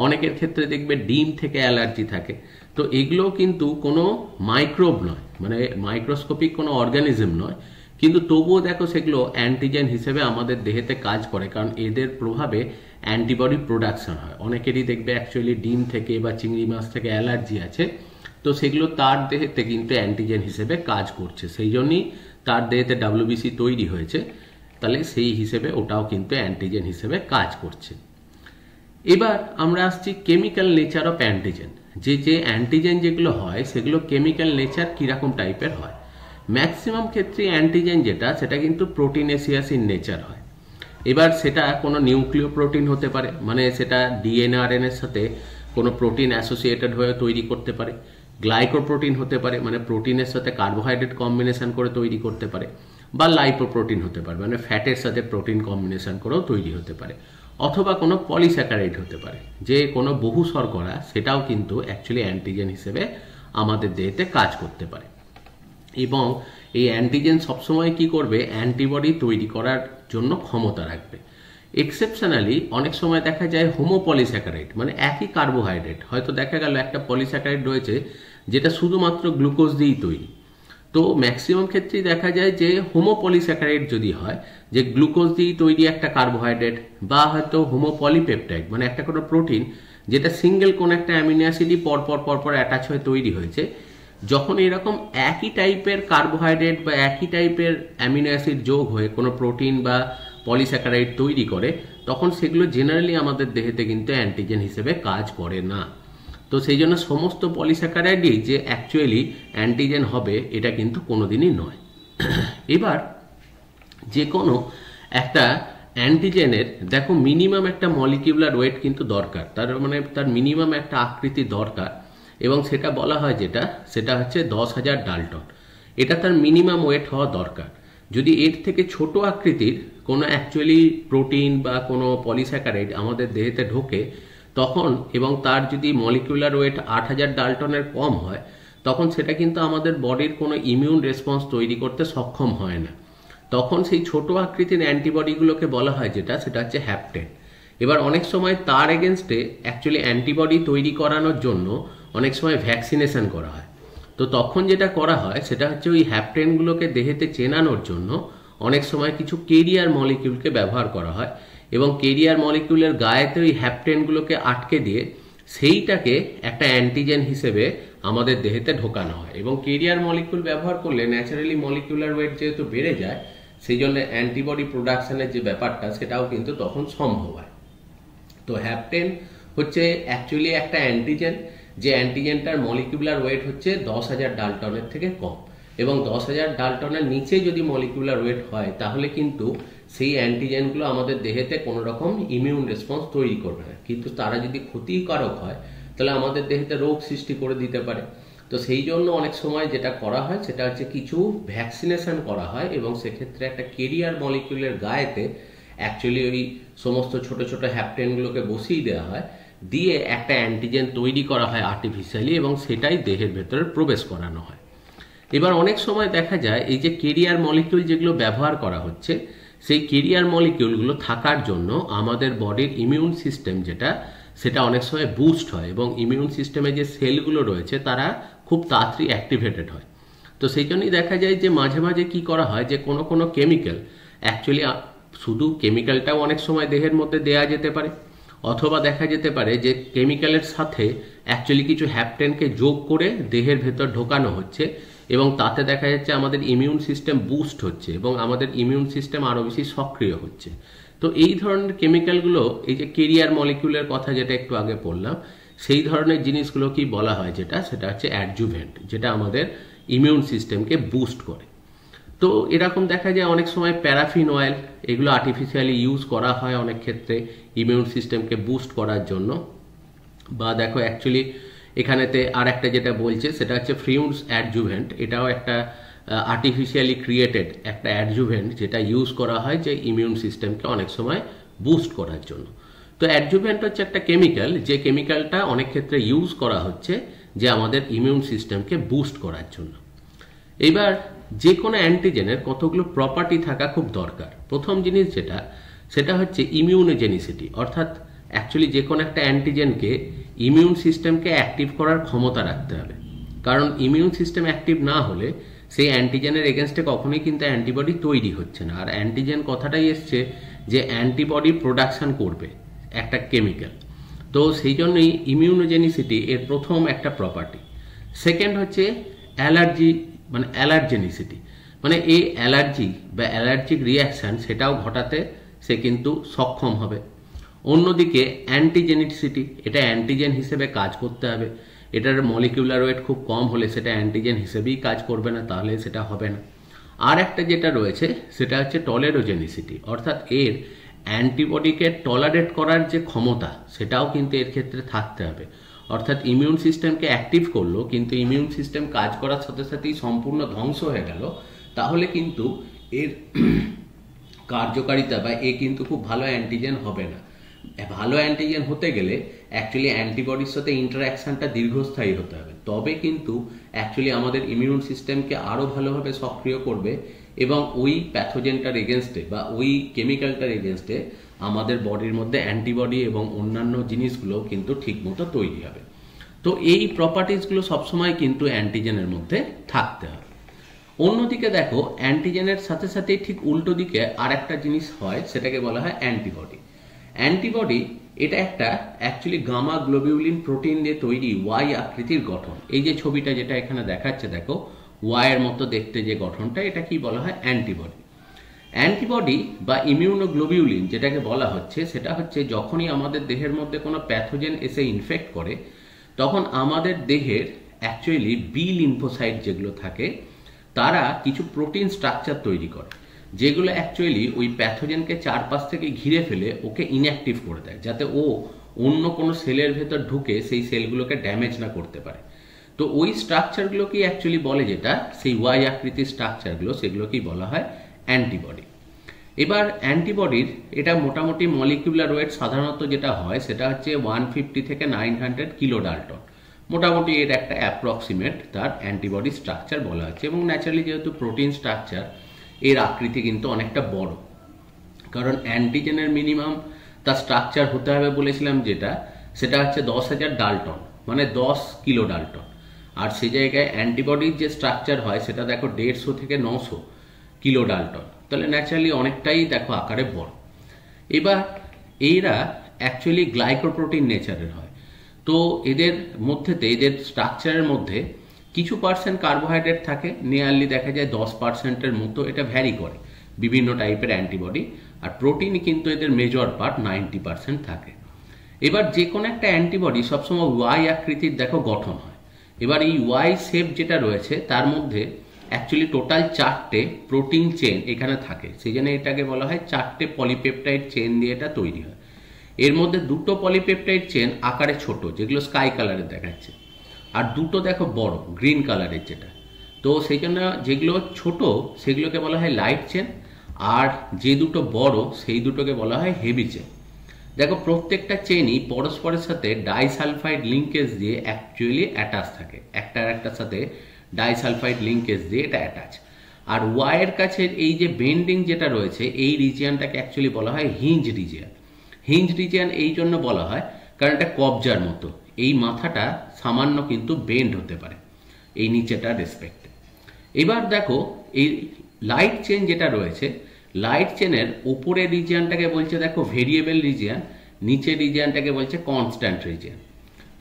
অনেকের ক্ষেত্রে দেখবে ডিম থেকে অ্যালার্জি থাকে। তো এগুলো কিন্তু কোনো মাইক্রোব নয়, মানে মাইক্রোস্কোপিক কোনো অর্গানিজম নয়, কিন্তু তবুও দেখো সেগুলো অ্যান্টিজেন হিসেবে আমাদের দেহেতে কাজ করে, কারণ এদের প্রভাবে অ্যান্টিবডি প্রোডাকশন হয়। অনেকেরই দেখবে অ্যাকচুয়ালি ডিম থেকে বা চিংড়ি মাছ থেকে অ্যালার্জি আছে, তো সেগুলো তার দেহেতে কিন্তু অ্যান্টিজেন হিসেবে কাজ করছে, সেই জন্যই তার দেহেতে ডাব্লিউবিসি তৈরি হয়েছে, তাহলে সেই হিসেবে ওটাও কিন্তু অ্যান্টিজেন হিসেবে কাজ করছে। এবার আমরা আসছি কেমিক্যাল নেচার অফ অ্যান্টিজেন, যে অ্যান্টিজেন যেগুলো হয় সেগুলো কেমিক্যাল নেচার কিরকম টাইপের হয়। ম্যাক্সিমাম ক্ষেত্রে অ্যান্টিজেন যেটা সেটা কিন্তু প্রোটিনেসিয়াস ইন নেচার হয়। এবার সেটা কোনো নিউক্লিয় প্রোটিন হতে পারে, মানে সেটা ডিএনএ আরএনএর সাথে কোনো প্রোটিন অ্যাসোসিয়েটেড হয়ে তৈরি করতে পারে, গ্লাইকোপ্রোটিন হতে পারে, মানে প্রোটিনের সাথে কার্বোহাইড্রেট কম্বিনেশন করে তৈরি করতে পারে, বা লাইপোপ্রোটিন হতে পারে, মানে ফ্যাটের সাথে প্রোটিন কম্বিনেশন করেও তৈরি হতে পারে, অথবা কোনো পলিস্যাকারাইড হতে পারে, যে কোনো বহু শর্করা, সেটাও কিন্তু অ্যাকচুয়ালি অ্যান্টিজেন হিসেবে আমাদের দেহেতে কাজ করতে পারে। এবং এই অ্যান্টিজেন সবসময় কি করবে, অ্যান্টিবডি তৈরি করার জন্য ক্ষমতা রাখবে। এক্সেপশনালি অনেক সময় দেখা যায় হোমোপলিস্যাকারাইড, মানে একই কার্বোহাইড্রেট, হয়তো দেখা গেল একটা পলিস্যাকারাইড রয়েছে যেটা শুধুমাত্র গ্লুকোজ দিয়েই তৈরি। তো ম্যাক্সিমাম ক্ষেত্রেই দেখা যায় যে হোমোপলিস্যাকারাইড যদি হয়, যে গ্লুকোজ দিয়েই তৈরি একটা কার্বোহাইড্রেট, বা হয়তো হোমোপলিপেপটাইড, মানে একটা কোনো প্রোটিন যেটা সিঙ্গেল কোন একটা অ্যামিনো অ্যাসিডই পরপর অ্যাটাচ হয়ে তৈরি হয়েছে, যখন এরকম একই টাইপের কার্বোহাইড্রেট বা একই টাইপের অ্যামিনো অ্যাসিড যোগ হয়ে কোনো প্রোটিন বা পলিস্যাকারাইড তৈরি করে, তখন সেগুলো জেনারেলি আমাদের দেহেতে কিন্তু অ্যান্টিজেন হিসেবে কাজ করে না। তো সেই জন্য সমস্ত পলিস্যাকারাইডই যে অ্যাকচুয়ালি অ্যান্টিজেন হবে এটা কিন্তু কোনোদিনই নয়। এবার যে কোনো একটা অ্যান্টিজেনের দেখো মিনিমাম একটা মলিকিউলার ওয়েট কিন্তু দরকার, তার মানে তার মিনিমাম একটা আকৃতি দরকার, এবং সেটা বলা হয় যেটা সেটা হচ্ছে 10,000 ডাল্টন, এটা তার মিনিমাম ওয়েট হওয়া দরকার। যদি এর থেকে ছোট আকৃতির কোনো অ্যাকচুয়ালি প্রোটিন বা কোনো পলিস্যাকারাইড আমাদের দেহেতে ঢোকে তখন, এবং তার যদি মলিকুলার ওয়েট 8,000 ডাল্টনের কম হয়, তখন সেটা কিন্তু আমাদের বডির কোনো ইমিউন রেসপন্স তৈরি করতে সক্ষম হয় না। তখন সেই ছোট আকৃতির অ্যান্টিবডিগুলোকে বলা হয় যেটা সেটা হচ্ছে হ্যাপটেন। এবার অনেক সময় তার এগেনস্টে অ্যাকচুয়ালি অ্যান্টিবডি তৈরি করানোর জন্য অনেক সময় ভ্যাকসিনেশন করা হয়। তো তখন যেটা করা হয় সেটা হচ্ছে ওই হ্যাপটেনগুলোকে দেহেতে চেনানোর জন্য অনেক সময় কিছু কেরিয়ার মলিকিউলকে ব্যবহার করা হয়, এবং কেরিয়ার মলিকিউলের গায়েতে ওই হ্যাপটেনগুলোকে আটকে দিয়ে সেইটাকে একটা অ্যান্টিজেন হিসেবে আমাদের দেহেতে ঢোকানো হয়। এবং কেরিয়ার মলিকিউল ব্যবহার করলে ন্যাচারালি মলিকিউলার ওয়েট যেহেতু বেড়ে যায়, সেই জন্য অ্যান্টিবডি প্রোডাকশনের যে ব্যাপারটা সেটাও কিন্তু তখন সম্ভব হয়। তো হ্যাপটেন হচ্ছে অ্যাকচুয়ালি একটা অ্যান্টিজেন, যে অ্যান্টিজেনটার মলিকিউলার ওয়েট হচ্ছে 10,000 ডাল্টনের থেকে কম, এবং 10,000 ডাল্টনের নিচে যদি মলিকিউলার ওয়েট হয় তাহলে কিন্তু সেই অ্যান্টিজেনগুলো আমাদের দেহেতে কোনো রকম ইমিউন রেসপন্স তৈরি করবে না, কিন্তু তারা যদি ক্ষতিকারক হয় তাহলে আমাদের দেহেতে রোগ সৃষ্টি করে দিতে পারে। তো সেই জন্য অনেক সময় যেটা করা হয় সেটা হচ্ছে কিছু ভ্যাকসিনেশন করা হয়, এবং সেক্ষেত্রে একটা কেরিয়ার মলিকিউলের গায়েতে অ্যাকচুয়ালি ওই সমস্ত ছোট ছোট হ্যাপটেনগুলোকে বসিয়ে দেওয়া হয়, দিয়ে একটা অ্যান্টিজেন তৈরি করা হয় আর্টিফিশিয়ালি, এবং সেটাই দেহের ভেতরে প্রবেশ করানো হয়। এবার অনেক সময় দেখা যায় এই যে কেরিয়ার মলিকিউল যেগুলো ব্যবহার করা হচ্ছে, সেই কেরিয়ার মলিকিউলগুলো থাকার জন্য আমাদের বডির ইমিউন সিস্টেম যেটা সেটা অনেক সময় বুস্ট হয়, এবং ইমিউন সিস্টেমে যে সেলগুলো রয়েছে তারা খুব তাড়াতাড়ি অ্যাক্টিভেটেড হয়। তো সেই জন্যই দেখা যায় যে মাঝে মাঝে কি করা হয় যে কোনো কেমিক্যাল অ্যাকচুয়ালি, শুধু কেমিক্যালটাও অনেক সময় দেহের মধ্যে দেয়া যেতে পারে, অথবা দেখা যেতে পারে যে কেমিক্যালের সাথে অ্যাকচুয়ালি কিছু হ্যাপটেনকে যোগ করে দেহের ভেতর ঢোকানো হচ্ছে, এবং তাতে দেখা যাচ্ছে আমাদের ইমিউন সিস্টেম বুস্ট হচ্ছে এবং আমাদের ইমিউন সিস্টেম আরও বেশি সক্রিয় হচ্ছে। তো এই ধরনের কেমিক্যালগুলো, এই যে কেরিয়ার মলিকিউলের কথা যেটা একটু আগে বললাম, সেই ধরনের জিনিসগুলো কি বলা হয় যেটা সেটা হচ্ছে অ্যাডজুভেন্ট, যেটা আমাদের ইমিউন সিস্টেমকে বুস্ট করে। তো এরকম দেখা যায় অনেক সময় প্যারাফিন অয়েল, এগুলো আর্টিফিশিয়ালি ইউজ করা হয় অনেক ক্ষেত্রে ইমিউন সিস্টেমকে বুস্ট করার জন্য। বা দেখো অ্যাকচুয়ালি এখানেতে আর একটা যেটা বলছে সেটা হচ্ছে ফ্রিউন্স অ্যাডজুভেন্ট, এটাও একটা আর্টিফিশিয়ালি ক্রিয়েটেড একটা অ্যাডজুভেন্ট যেটা ইউজ করা হয় যে ইমিউন সিস্টেমকে অনেক সময় বুস্ট করার জন্য। তো অ্যাডজুভেন্ট হচ্ছে একটা কেমিক্যাল, যে কেমিক্যালটা অনেক ক্ষেত্রে ইউজ করা হচ্ছে যে আমাদের ইমিউন সিস্টেমকে বুস্ট করার জন্য। এবার যে কোনো অ্যান্টিজেনের কতগুলো প্রপার্টি থাকা খুব দরকার। প্রথম জিনিস সেটা হচ্ছে ইমিউনোজেনিসিটি, অর্থাৎ অ্যাকচুয়ালি যে কোনো একটা অ্যান্টিজেনকে ইমিউন সিস্টেমকে অ্যাক্টিভ করার ক্ষমতা রাখতে হবে। কারণ ইমিউন সিস্টেম অ্যাক্টিভ না হলে সেই অ্যান্টিজেনের এগেনস্টে কখনোই কিন্তু অ্যান্টিবডি তৈরি হচ্ছে না। আর অ্যান্টিজেন কথাটাই এসছে যে অ্যান্টিবডি প্রোডাকশন করবে একটা কেমিক্যাল, তো সেই জন্যই ইমিউনোজেনিসিটি এর প্রথম একটা প্রপার্টি। সেকেন্ড হচ্ছে অ্যালার্জি, মানে অ্যালার্জেনিসিটি, মানে এই অ্যালার্জি বা অ্যালার্জিক রিয়াকশান সেটাও ঘটাতে সে কিন্তু সক্ষম হবে। অন্যদিকে অ্যান্টিজেনিসিটি, এটা অ্যান্টিজেন হিসেবে কাজ করতে হবে। এটার মলিকিউলার ওয়েট খুব কম হলে সেটা অ্যান্টিজেন হিসেবেই কাজ করবে না, তাহলে সেটা হবে না। আর একটা যেটা রয়েছে সেটা হচ্ছে টলেরোজেনিসিটি, অর্থাৎ এর অ্যান্টিবডিকে টলারেট করার যে ক্ষমতা সেটাও কিন্তু এর ক্ষেত্রে থাকতে হবে। অর্থাৎ ইমিউন সিস্টেমকে অ্যাক্টিভ করলো কিন্তু ইমিউন সিস্টেম কাজ করার সাথে সাথেই সম্পূর্ণ ধ্বংস হয়ে গেল, তাহলে কিন্তু এর কার্যকারিতা বা এ কিন্তু খুব ভালো অ্যান্টিজেন হবে না। ভালো অ্যান্টিজেন হতে গেলে অ্যাকচুয়ালি অ্যান্টিবডির সাথে ইন্টারাকশনটা দীর্ঘস্থায়ী হতে হবে, তবে কিন্তু অ্যাকচুয়ালি আমাদের ইমিউন সিস্টেমকে আরও ভালোভাবে সক্রিয় করবে এবং ওই প্যাথোজেনটার এগেনস্টে বা ওই কেমিক্যালটার এগেনস্টে আমাদের বডির মধ্যে অ্যান্টিবডি এবং অন্যান্য জিনিসগুলো কিন্তু ঠিকমতো তৈরি হবে। তো এই প্রপার্টিসগুলো সবসময় কিন্তু অ্যান্টিজেনের মধ্যে থাকতে হবে। অন্যদিকে দেখো, অ্যান্টিজেনের সাথে সাথে ঠিক উল্টো দিকে আর একটা জিনিস হয়, সেটাকে বলা হয় অ্যান্টিবডি। অ্যান্টিবডি এটা একটা অ্যাকচুয়ালি গামা গ্লোবিউলিন প্রোটিন দিয়ে তৈরি ওয়াই আকৃতির গঠন। এই যে ছবিটা যেটা এখানে দেখাচ্ছে দেখো, ওয়াইয়ের মতো দেখতে যে গঠনটা, এটা কি বলা হয়? অ্যান্টিবডি। অ্যান্টিবডি বা ইমিউনোগ্লোবিউলিন যেটাকে বলা হচ্ছে, সেটা হচ্ছে যখনই আমাদের দেহের মধ্যে কোনো প্যাথোজেন এসে ইনফেক্ট করে তখন আমাদের দেহের অ্যাকচুয়ালি বি লিম্ফোসাইট যেগুলো থাকে তারা কিছু প্রোটিন স্ট্রাকচার তৈরি করে, যেগুলো অ্যাকচুয়ালি ওই প্যাথোজেনকে চারপাশ থেকে ঘিরে ফেলে ওকে ইনঅ্যাক্টিভ করে দেয়, যাতে ও অন্য কোনো সেলের ভেতর ঢুকে সেই সেলগুলোকে ড্যামেজ না করতে পারে। তো ওই স্ট্রাকচারগুলোকেই অ্যাকচুয়ালি বলে, যেটা সেই ওয়াই আকৃতির স্ট্রাকচারগুলো, সেগুলোকেই বলা হয় অ্যান্টিবডি। এবার অ্যান্টিবডির এটা মোটামুটি মলিকিউলার ওয়েট সাধারণত যেটা হয় সেটা হচ্ছে 150 থেকে 900 কিলো ডাল্টন, মোটামুটি এর একটা অ্যাপ্রক্সিমেট তার অ্যান্টিবডি স্ট্রাকচার বলা হচ্ছে। এবং ন্যাচারালি যেহেতু প্রোটিন স্ট্রাকচার, এর আকৃতি কিন্তু অনেকটা বড়, কারণ অ্যান্টিজেনের মিনিমাম তার স্ট্রাকচার হতে হবে বলেছিলাম যেটা, সেটা হচ্ছে 10,000 ডাল্টন, মানে 10 কিলো ডাল্টন। আর সেই জায়গায় অ্যান্টিবডির যে স্ট্রাকচার হয় সেটা দেখো 150 থেকে 900 কিলো ডাল্টন, তাহলে ন্যাচারালি অনেকটাই দেখো আকারে বড়। এবার এইরা অ্যাকচুয়ালি গ্লাইকোপ্রোটিন নেচারের হয়, তো এদের মধ্যেতে, এদের স্ট্রাকচারের মধ্যে কিছু পার্সেন্ট কার্বোহাইড্রেট থাকে, নিয়ারলি দেখা যায় 10%-এর মতো, এটা ভ্যারি করে বিভিন্ন টাইপের অ্যান্টিবডি। আর প্রোটিন কিন্তু এদের মেজর পার্ট 90% থাকে। এবার যে কোনো একটা অ্যান্টিবডি সবসময় ওয়াই আকৃতির দেখো গঠন হয়। এবার এই ওয়াই শেপ যেটা রয়েছে তার মধ্যে অ্যাকচুয়ালি টোটাল 4টে প্রোটিন চেন এখানে থাকে, সেই জন্য এটাকে বলা হয় 4টে পলিপেপটাইড চেন দিয়ে এটা তৈরি হয়। এর মধ্যে 2টো পলিপেপটাইড চেন আকারে ছোট, যেগুলো স্কাই কালারের দেখাচ্ছে, আর 2টো দেখো বড় গ্রিন কালারের যেটা। তো সেই জন্য যেগুলো ছোট সেগুলোকে বলা হয় লাইট চেন, আর যে 2টো বড় সেই দুটোকে বলা হয় হেভি চেন। দেখো প্রত্যেকটা চেনই পরস্পরের সাথে ডাইসালফাইড লিঙ্কেজ দিয়ে অ্যাকচুয়ালি অ্যাটাচ থাকে, একটার একটার সাথে ডাইসালফাইড লিঙ্কেজ দিয়ে এটা অ্যাটাচ। আর ওয়াইয়ের কাছে এই যে বেন্ডিং যেটা রয়েছে, এই রিজিয়ানটাকে অ্যাকচুয়ালি বলা হয় হিঞ্জ রিজিয়ান। হিঞ্জ রিজিয়ান এই জন্য বলা হয় কারণ এটা কবজার মতো, এই মাথাটা সামান্য কিন্তু বেন্ড হতে পারে এই নিচেটা রেসপেক্টে। এবার দেখো এই লাইট চেন যেটা রয়েছে, লাইট চেনের উপরের রিজিয়ানটাকে বলছে দেখো ভেরিয়েবল রিজিয়ান, নিচের রিজিয়ানটাকে বলছে কনস্ট্যান্ট রিজিয়ান।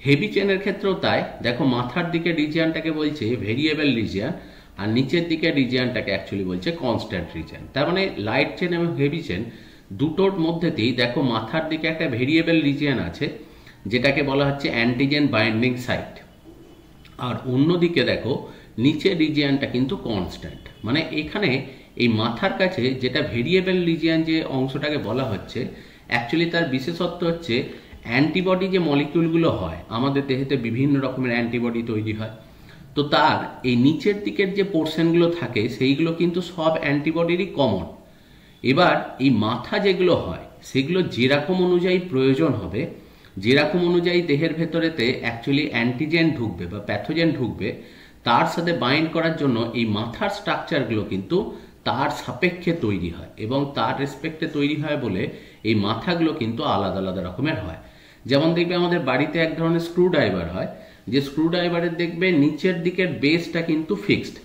হেভি চেনের ক্ষেত্রেও তাই, দেখো মাথার দিকে রিজিয়ানটাকে বলছে ভেরিয়েবল রিজিয়ান, আর নিচের দিকে রিজিয়ানটাকে অ্যাকচুয়ালি বলছে কনস্ট্যান্ট রিজিয়ান। তার মানে লাইট চেন এবং হেভি চেন দুটোর মধ্যেতেই দেখো মাথার দিকে একটা ভেরিয়েবল রিজিয়ান আছে, যেটাকে বলা হচ্ছে অ্যান্টিজেন বাইন্ডিং সাইট, আর অন্যদিকে দেখো নিচের রিজিয়ানটা কিন্তু কনস্ট্যান্ট। মানে এখানে এই মাথার কাছে যেটা ভেরিয়েবল রিজিয়ান যে অংশটাকে বলা হচ্ছে, অ্যাকচুয়ালি তার বিশেষত্ব হচ্ছে অ্যান্টিবডি যে মলিকিউলগুলো হয়, আমাদের দেহেতে বিভিন্ন রকমের অ্যান্টিবডি তৈরি হয়, তো তার এই নিচের দিকের যে পোর্শনগুলো থাকে সেইগুলো কিন্তু সব অ্যান্টিবডিরই কমন। এবার এই মাথা যেগুলো হয় সেগুলো যেরকম অনুযায়ী প্রয়োজন হবে, যেরকম অনুযায়ী দেহের ভেতরেতে অ্যাকচুয়ালি অ্যান্টিজেন ঢুকবে বা প্যাথোজেন ঢুকবে, তার সাথে বাইন্ড করার জন্য এই মাথার স্ট্রাকচারগুলো কিন্তু তার সাপেক্ষে তৈরি হয় এবং তার রেসপেক্টে তৈরি হয় বলে এই মাথাগুলো কিন্তু আলাদা আলাদা রকমের হয়। যেমন দেখবে আমাদের বাড়িতে এক ধরনের স্ক্রু ড্রাইভার হয়, যে স্ক্রু ড্রাইভারের দেখবে নিচের দিকের বেসটা কিন্তু ফিক্সড,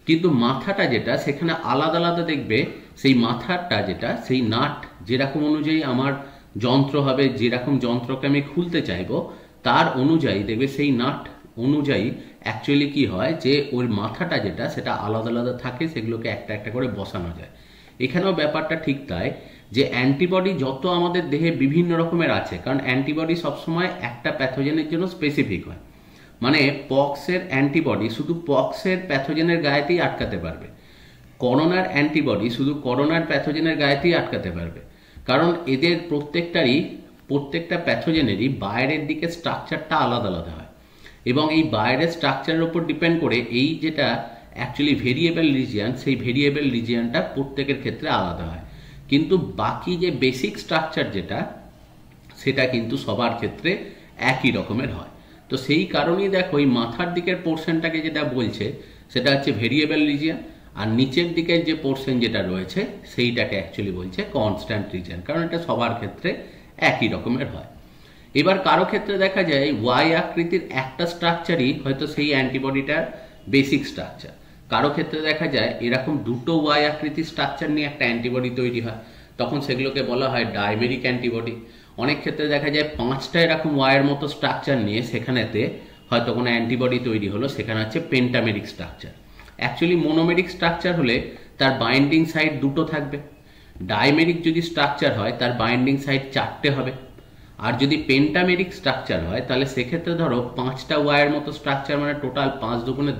কিন্তু মাথাটা যেটা সেখানে আলাদা আলাদা দেখবে সেই মাথাটা যেটা সেই নাট যেরকম অনুযায়ী আমার যন্ত্র হবে, যেরকম যন্ত্রকে আমি খুলতে চাইবো তার অনুযায়ী দেখবে সেই নাট অনুযায়ী অ্যাকচুয়ালি কি হয় যে ওই মাথাটা যেটা সেটা আলাদা আলাদা থাকে, সেগুলোকে একটা একটা করে বসানো যায়। এখানেও ব্যাপারটা ঠিক তাই, যে অ্যান্টিবডি যত আমাদের দেহে বিভিন্ন রকমের আছে, কারণ অ্যান্টিবডি সবসময় একটা প্যাথোজেনের জন্য স্পেসিফিক হয়। মানে পক্সের অ্যান্টিবডি শুধু পক্সের প্যাথোজেনের গায়েতেই আটকাতে পারবে, করোনার অ্যান্টিবডি শুধু করোনার প্যাথোজেনের গায়েতেই আটকাতে পারবে, কারণ এদের প্রত্যেকটা প্যাথোজেনেরই বাইরের দিকে স্ট্রাকচারটা আলাদা আলাদা হয় এবং এই বাইরের স্ট্রাকচারের উপর ডিপেন্ড করে এই যেটা অ্যাকচুয়ালি ভেরিয়েবল রিজিয়ান, সেই ভেরিয়েবল রিজিয়ানটা প্রত্যেকের ক্ষেত্রে আলাদা হয়, কিন্তু বাকি যে বেসিক স্ট্রাকচার যেটা সেটা কিন্তু সবার ক্ষেত্রে একই রকমের হয়। তো সেই কারণেই দেখো এই মাথার দিকের পোর্শনটাকে যেটা বলছে সেটা হচ্ছে ভেরিয়েবল রিজিয়ান, আর নিচের দিকের যে পোর্শন যেটা রয়েছে সেইটাকে অ্যাকচুয়ালি বলছে কনস্ট্যান্ট রিজিয়ান, কারণ এটা সবার ক্ষেত্রে একই রকমের হয়। এবার কারো ক্ষেত্রে দেখা যায় ওয়াই আকৃতির একটা স্ট্রাকচারই হয়তো সেই অ্যান্টিবডিটার বেসিক স্ট্রাকচার, কারো ক্ষেত্রে দেখা যায় এরকম দুটো ওয়াই আকৃতির স্ট্রাকচার নিয়ে একটা অ্যান্টিবডি তৈরি হয়, তখন সেগুলোকে বলা হয় ডাইমেরিক অ্যান্টিবডি। অনেক ক্ষেত্রে দেখা যায় 5টা এরকম ওয়াইয়ের মতো স্ট্রাকচার নিয়ে সেখানেতে হয়তো কোনো অ্যান্টিবডি তৈরি হলো, সেখানে হচ্ছে পেন্টামেরিক স্ট্রাকচার। অ্যাকচুয়ালি মোনোমেরিক স্ট্রাকচার হলে তার বাইন্ডিং সাইড দুটো থাকবে, ডাইমেরিক যদি স্ট্রাকচার হয় তার বাইন্ডিং সাইড 4টে হবে, আর যদি পেন্টামেরিক স্ট্রাকচার হয় তাহলে সেক্ষেত্রে ধরো 5টা ওয়াইয়ের মতো স্ট্রাকচার, মানে টোটাল 5 দুগুণে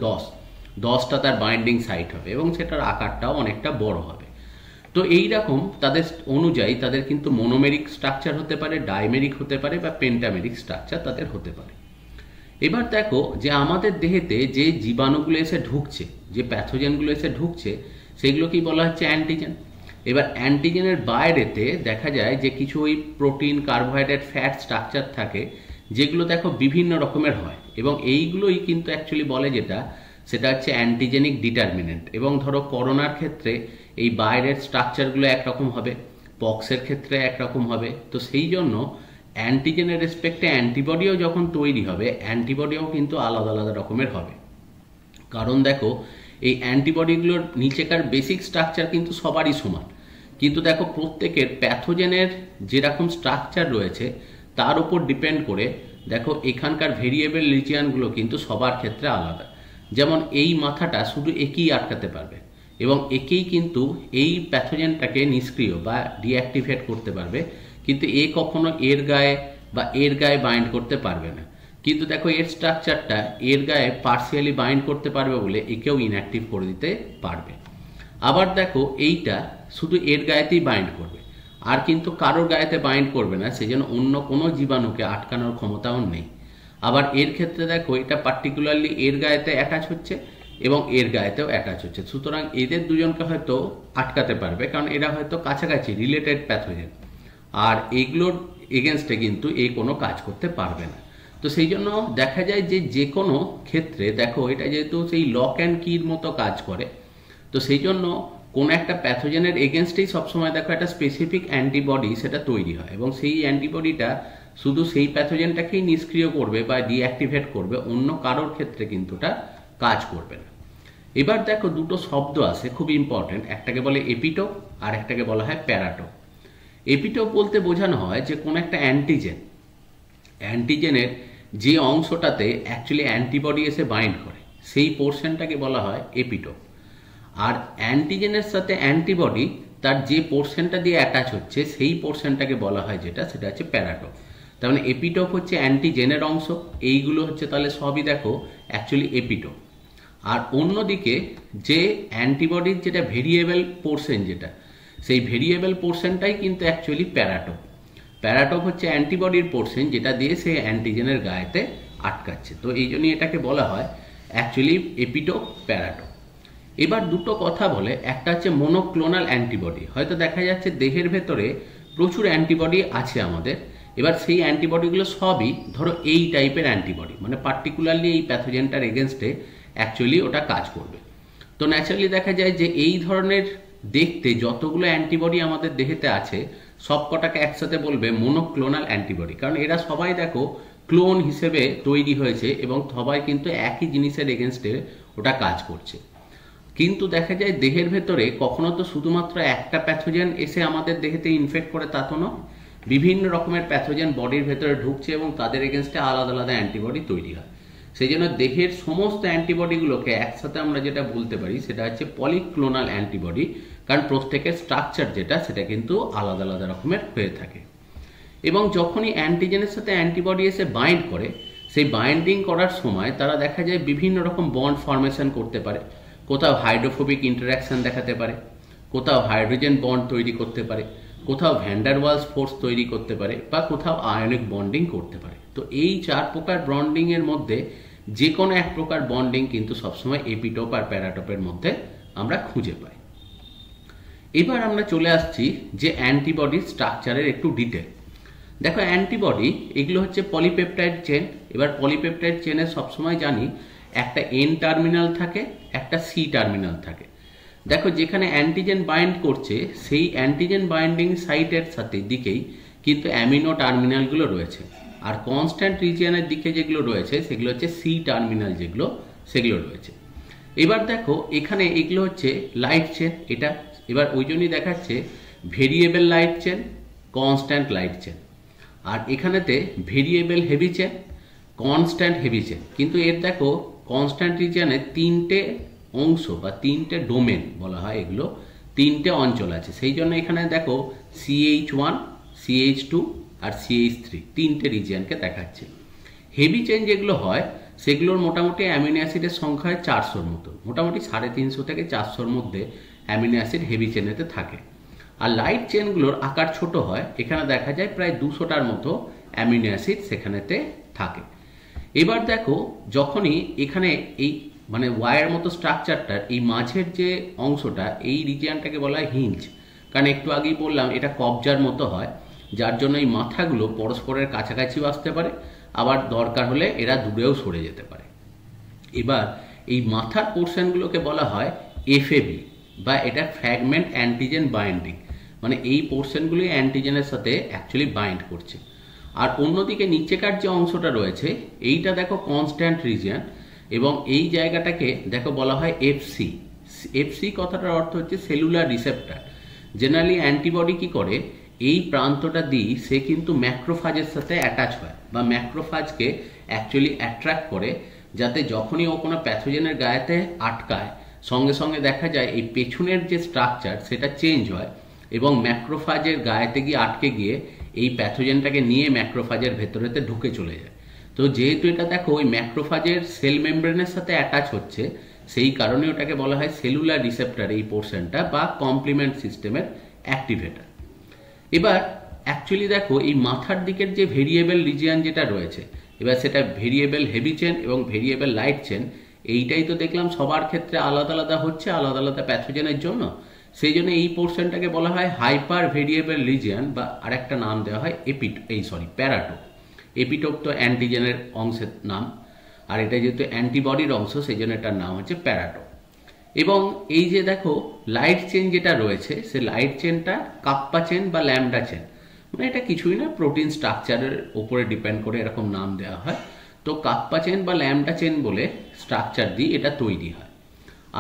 10টা তার বাইন্ডিং সাইট হবে এবং সেটার আকারটাও অনেকটা বড় হবে। তো এইরকম তাদের অনুযায়ী তাদের কিন্তু মোনোমেরিক স্ট্রাকচার হতে পারে, ডাইমেরিক হতে পারে বা পেন্টামেরিক স্ট্রাকচার তাদের হতে পারে। এবার দেখো যে আমাদের দেহেতে যে জীবাণুগুলো এসে ঢুকছে, যে প্যাথোজেনগুলো এসে ঢুকছে সেগুলোকেই বলা হচ্ছে অ্যান্টিজেন। এবার অ্যান্টিজেনের বাইরেতে দেখা যায় যে কিছু ওই প্রোটিন, কার্বোহাইড্রেট, ফ্যাট স্ট্রাকচার থাকে যেগুলো দেখো বিভিন্ন রকমের হয় এবং এইগুলোই কিন্তু অ্যাকচুয়ালি বলে সেটা হচ্ছে অ্যান্টিজেনিক ডিটারমিনেন্ট। এবং ধরো করোনার ক্ষেত্রে এই বাইরের স্ট্রাকচারগুলো একরকম হবে, পক্সের ক্ষেত্রে একরকম হবে। তো সেই জন্য অ্যান্টিজেনের রেসপেক্টে অ্যান্টিবডিও যখন তৈরি হবে, অ্যান্টিবডিও কিন্তু আলাদা আলাদা রকমের হবে, কারণ দেখো এই অ্যান্টিবডিগুলোর নিচেকার বেসিক স্ট্রাকচার কিন্তু সবারই সমান, কিন্তু দেখো প্রত্যেকের প্যাথোজেনের যেরকম স্ট্রাকচার রয়েছে তার উপর ডিপেন্ড করে দেখো এখানকার ভেরিয়েবল রিজিয়ানগুলো কিন্তু সবার ক্ষেত্রে আলাদা। যেমন এই মাথাটা শুধু একেই আটকাতে পারবে এবং একেই কিন্তু এই প্যাথোজেনটাকে নিষ্ক্রিয় বা ডিঅ্যাক্টিভেট করতে পারবে, কিন্তু এ কখনো এর গায়ে বাইন্ড করতে পারবে না। কিন্তু দেখো এর স্ট্রাকচারটা এর গায়ে পার্সিয়ালি বাইন্ড করতে পারবে বলে একেও ইনঅ্যাক্টিভ করে দিতে পারবে। আবার দেখো এইটা শুধু এর গায়েতেই বাইন্ড করবে, আর কিন্তু কারোর গায়েতে বাইন্ড করবে না, সেজন্য অন্য কোনো জীবাণুকে আটকানোর ক্ষমতাও নেই। আবার এর ক্ষেত্রে দেখো এটা পার্টিকুলারলি এর গায়েতে অ্যাটাচ হচ্ছে এবং এর গায়েতেও অ্যাটাচ হচ্ছে, সুতরাং এদের দুজনকে হয়তো আটকাতে পারবে কারণ এরা হয়তো কাছাকাছি রিলেটেড প্যাথোজেন, আর এগুলোর এগেনস্টে কিন্তু এ কোনো কাজ করতে পারবে না। তো সেই জন্য দেখা যায় যে কোনো ক্ষেত্রে দেখো এটা যেহেতু সেই লক অ্যান্ড কির মতো কাজ করে, তো সেই জন্য কোনো একটা প্যাথোজেনের এগেনস্টেই সবসময় দেখো একটা স্পেসিফিক অ্যান্টিবডি সেটা তৈরি হয় এবং সেই অ্যান্টিবডিটা শুধু সেই প্যাথোজেনটাকেই নিষ্ক্রিয় করবে বা ডিঅ্যাক্টিভেট করবে, অন্য কারোর ক্ষেত্রে কিন্তু ওটা কাজ করবে না। এবার দেখো দুটো শব্দ আছে খুব ইম্পর্টেন্ট, একটাকে বলে এপিটোপ আর একটাকে বলা হয় প্যারাটোপ। এপিটোপ বলতে বোঝানো হয় যে কোনো একটা অ্যান্টিজেনের যে অংশটাতে অ্যাকচুয়ালি অ্যান্টিবডি এসে বাইন্ড করে সেই পোর্শনটাকে বলা হয় এপিটোপ, আর অ্যান্টিজেনের সাথে অ্যান্টিবডি তার যে পোর্শনটা দিয়ে অ্যাটাচ হচ্ছে সেই পোর্শনটাকে বলা হয় সেটা হচ্ছে প্যারাটোপ। তার মানে এপিটোপ হচ্ছে অ্যান্টিজেনের অংশ, এইগুলো হচ্ছে তাহলে সবই দেখো অ্যাকচুয়ালি এপিটোপ। আর অন্যদিকে যে অ্যান্টিবডির যেটা ভেরিয়েবল পোর্শন সেই ভেরিয়েবল পোর্শনটাই কিন্তু অ্যাকচুয়ালি প্যারাটোপ। প্যারাটোপ হচ্ছে অ্যান্টিবডির পোর্শন যেটা দিয়ে সে অ্যান্টিজেনের গায়েতে আটকাচ্ছে, তো এই জন্যই এটাকে বলা হয় অ্যাকচুয়ালি এপিটোপ, প্যারাটোপ। এবার দুটো কথা বলে, একটা হচ্ছে মনোক্লোনাল অ্যান্টিবডি, হয়তো দেখা যাচ্ছে দেহের ভেতরে প্রচুর অ্যান্টিবডি আছে আমাদের, এবার সেই অ্যান্টিবডিগুলো সবই ধরো এই টাইপের অ্যান্টিবডি, মানে পার্টিকুলারলি এই প্যাথোজেনটার এগেনস্টে অ্যাকচুয়ালি ওটা কাজ করবে। তো ন্যাচারালি দেখা যায় যে এই ধরনের দেখতে যতগুলো অ্যান্টিবডি আমাদের দেহেতে আছে সব কটাকে একসাথে বলবে মনোক্লোনাল অ্যান্টিবডি, কারণ এরা সবাই দেখো ক্লোন হিসেবে তৈরি হয়েছে এবং সবাই কিন্তু একই জিনিসের এগেনস্টে ওটা কাজ করছে। কিন্তু দেখা যায় দেহের ভেতরে কখনো তো শুধুমাত্র একটা প্যাথোজেন এসে আমাদের দেহেতে ইনফেক্ট করে তা তো নয়, বিভিন্ন রকমের প্যাথোজেন বডির ভেতরে ঢুকছে এবং তাদের এগেনস্টে আলাদা আলাদা অ্যান্টিবডি তৈরি হয়। সেই জন্য দেহের সমস্ত অ্যান্টিবডিগুলোকে একসাথে আমরা যেটা বলতে পারি সেটা হচ্ছে পলিক্লোনাল অ্যান্টিবডি, কারণ প্রত্যেকের স্ট্রাকচার যেটা সেটা কিন্তু আলাদা আলাদা রকমের হয়ে থাকে। এবং যখনই অ্যান্টিজেনের সাথে অ্যান্টিবডি এসে বাইন্ড করে, সেই বাইন্ডিং করার সময় তারা দেখা যায় বিভিন্ন রকম বন্ড ফর্মেশন করতে পারে। কোথাও হাইড্রোফোবিক ইন্টারাকশন দেখাতে পারে, কোথাও হাইড্রোজেন বন্ড তৈরি করতে পারে, কোথাও ভ্যান্ডার ওয়ালস ফোর্স তৈরি করতে পারে, বা কোথাও আয়নিক বন্ডিং করতে পারে। তো এই 4 প্রকার বন্ডিং এর মধ্যে যে কোনো এক প্রকার বন্ডিং কিন্তু সবসময় এপিটোপ আর প্যারাটোপের মধ্যে আমরা খুঁজে পাই। এবার আমরা চলে আসছি যে অ্যান্টিবডির স্ট্রাকচারের একটু ডিটেল। দেখো অ্যান্টিবডি এগুলো হচ্ছে পলিপেপটাইড চেন। এবার পলিপেপটাইড চেনে সবসময় জানি একটা এন টার্মিনাল থাকে, একটা সি টার্মিনাল থাকে। দেখো যেখানে অ্যান্টিজেন বাইন্ড করছে সেই অ্যান্টিজেন বাইন্ডিং সাইটের সাথে দিকেই কিন্তু অ্যামিনো টার্মিনালগুলো রয়েছে, আর কনস্ট্যান্ট রিজিয়নের দিকে যেগুলো রয়েছে সেগুলো হচ্ছে সি টার্মিনাল যেগুলো সেগুলো রয়েছে। এবার দেখো এখানে এগুলো হচ্ছে লাইট চেন এটা। এবার ওই জন্যই দেখাচ্ছে variable light chain, constant light chain. আর এখানেতে variable heavy chain, constant heavy chain. কিন্তু এর দেখো কনস্ট্যান্ট রিজিয়নে 3টে অংশ বা 3টে ডোমেন বলা হয়, এগুলো 3টে অঞ্চল আছে। সেই জন্য এখানে দেখো CH1, CH2 আর CH3 3টে রিজিয়নকে দেখাচ্ছে। হেভি চেন যেগুলো হয় সেগুলোর মোটামুটি অ্যামিনো অ্যাসিডের সংখ্যা 400-র মতো, মোটামুটি 350 থেকে 400-র মধ্যে অ্যামিনো অ্যাসিড হেভি চেনেতে থাকে। আর লাইট চেনগুলোর আকার ছোট হয়, এখানে দেখা যায় প্রায় 200টার মতো অ্যামিনো অ্যাসিড সেখানেতে থাকে। এবার দেখো যখনই এখানে এই মানে ওয়ার মতো স্ট্রাকচারটার এই মাঝের যে অংশটা এই রিজিয়নটাকে বলা হয় হিঞ্জ, কারণ একটু আগেই বললাম এটা কবজার মতো হয়, যার জন্য এই মাথাগুলো পরস্পরের কাছাকাছিও আসতে পারে, আবার দরকার হলে এরা দূরেও সরে যেতে পারে। এবার এই মাথার পোর্শনগুলোকে বলা হয় FAB বা এটা ফ্র্যাগমেন্ট অ্যান্টিজেন বাইন্ডিং, মানে এই পোর্শনগুলি অ্যান্টিজেনের সাথে অ্যাকচুয়ালি বাইন্ড করছে। আর অন্যদিকে নিচেকার যে অংশটা রয়েছে এইটা দেখো কনস্ট্যান্ট রিজিয়ন, এবং এই জায়গাটাকে দেখো বলা হয় FC। FC কথাটার অর্থ হচ্ছে সেলুলার রিসেপ্টর। জেনারেলি অ্যান্টিবডি কি করে, এই প্রান্তটা দিয়ে সে কিন্তু ম্যাক্রোফাজের সাথে অ্যাটাচ হয় বা ম্যাক্রোফাজকে অ্যাকচুয়ালি অ্যাট্রাক্ট করে, যাতে যখনই ও কোনো প্যাথোজেনের গায়েতে আটকায় সঙ্গে সঙ্গে দেখা যায় এই পেছনের যে স্ট্রাকচার সেটা চেঞ্জ হয় এবং ম্যাক্রোফাজের গায়েতে গিয়ে আটকে গিয়ে এই প্যাথোজেনটাকে নিয়ে ম্যাক্রোফাজের ভেতরেতে ঢুকে চলে যায়। তো যেহেতু এটা দেখো ওই ম্যাক্রোফাজের সেল মেমব্রেনের সাথে অ্যাটাচ হচ্ছে, সেই কারণে ওটাকে বলা হয় সেলুলার রিসেপ্টর এই পোর্শনটা বা কমপ্লিমেন্ট সিস্টেমের অ্যাক্টিভেটর। এবার অ্যাকচুয়ালি দেখো এই মাথার দিকের যে ভেরিয়েবল রিজিয়ন যেটা রয়েছে, এবার সেটা ভেরিয়েবল হেভি চেন এবং ভেরিয়েবল লাইট চেন, এইটাই তো দেখলাম সবার ক্ষেত্রে আলাদা আলাদা হচ্ছে আলাদা আলাদা প্যাথোজেনের জন্য। সেই জন্য এই পোর্শনটাকে বলা হয় হাইপার ভেরিয়েবল রিজিয়ন বা আরেকটা নাম দেওয়া হয় প্যারাটোপ। এপিটোপ তো অ্যান্টিজেনের অংশের নাম, আর এটা যেহেতু অ্যান্টিবডির অংশ সেই জন্য এটার নাম হচ্ছে প্যারাটোপ। এবং এই যে দেখো লাইট চেন যেটা রয়েছে সে লাইট চেনটা কাপ্পা চেন বা ল্যামডা চেন, মানে এটা কিছুই না, প্রোটিন স্ট্রাকচারের উপরে ডিপেন্ড করে এরকম নাম দেওয়া হয়। তো কাপ্পা চেন বা ল্যামডা চেন বলে স্ট্রাকচার দিয়ে এটা তৈরি হয়।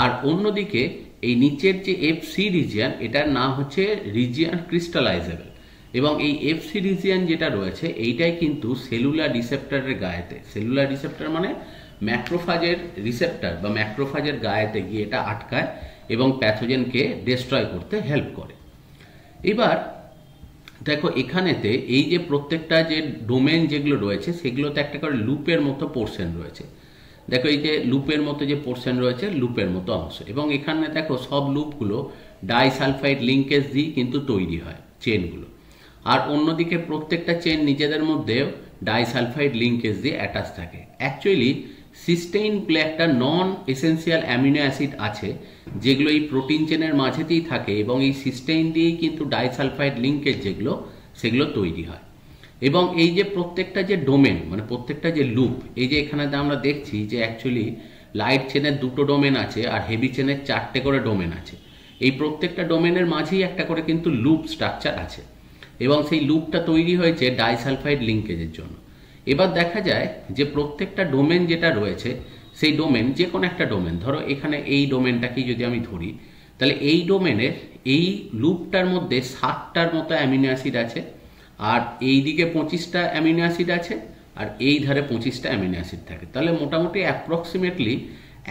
আর অন্যদিকে এই নিচের যে FC রিজিয়ন এটার নাম হচ্ছে রিজিয়ন ক্রিস্টালাইজেবল, এবং এই FC রিজিয়ন যেটা রয়েছে এইটাই কিন্তু সেলুলার রিসেপ্টরের গায়েতে, সেলুলার রিসেপ্টর মানে ম্যাক্রোফাজের রিসেপ্টর বা ম্যাক্রোফাজের গায়েতে গিয়ে এটা আটকায় এবং প্যাথোজেনকে ডিস্ট্রয় করতে হেল্প করে। এবার দেখো এখানেতে এই যে প্রত্যেকটা যে ডোমেন যেগুলো রয়েছে সেগুলোতে একটা করে লুপের মতো পোর্শন রয়েছে। দেখো এই যে লুপের মতো যে পোর্শন রয়েছে লুপের মতো অংশ, এবং এখানে দেখো সব লুপগুলো ডাইসালফাইড লিঙ্কেজ দিয়ে কিন্তু তৈরি হয় চেনগুলো। আর অন্যদিকে প্রত্যেকটা চেন নিজেদের মধ্যে ডাইসালফাইড লিঙ্কেজ দিয়ে অ্যাটাচ থাকে। অ্যাকচুয়ালি সিস্টেইন বলে একটা নন এসেন্সিয়াল অ্যামিনো অ্যাসিড আছে যেগুলো এই প্রোটিন চেনের মাঝেতেই থাকে, এবং এই সিস্টেইন দিয়েই কিন্তু ডাইসালফাইড লিঙ্কেজ যেগুলো সেগুলো তৈরি হয়। এবং এই যে প্রত্যেকটা যে ডোমেন মানে প্রত্যেকটা যে লুপ, এই যে এখানে আমরা দেখছি যে অ্যাকচুয়ালি লাইট চেনের 2টো ডোমেন আছে আর হেভি চেনের 4টে করে ডোমেন আছে। এই প্রত্যেকটা ডোমেনের মাঝেই একটা করে কিন্তু লুপ স্ট্রাকচার আছে এবং সেই লুপটা তৈরি হয়েছে ডাইসালফাইড লিঙ্কেজের জন্য। এবার দেখা যায় যে প্রত্যেকটা ডোমেন যেটা রয়েছে সেই ডোমেন, যে কোনো একটা ডোমেন, ধরো এখানে এই ডোমেনটাকেই যদি আমি ধরি, তাহলে এই ডোমেনের এই লুপটার মধ্যে 60টার মতো অ্যামিনো অ্যাসিড আছে, আর এই দিকে 25টা অ্যামিনো অ্যাসিড আছে, আর এই ধারে 25টা অ্যামিনো অ্যাসিড থাকে। তাহলে মোটামুটি অ্যাপ্রক্সিমেটলি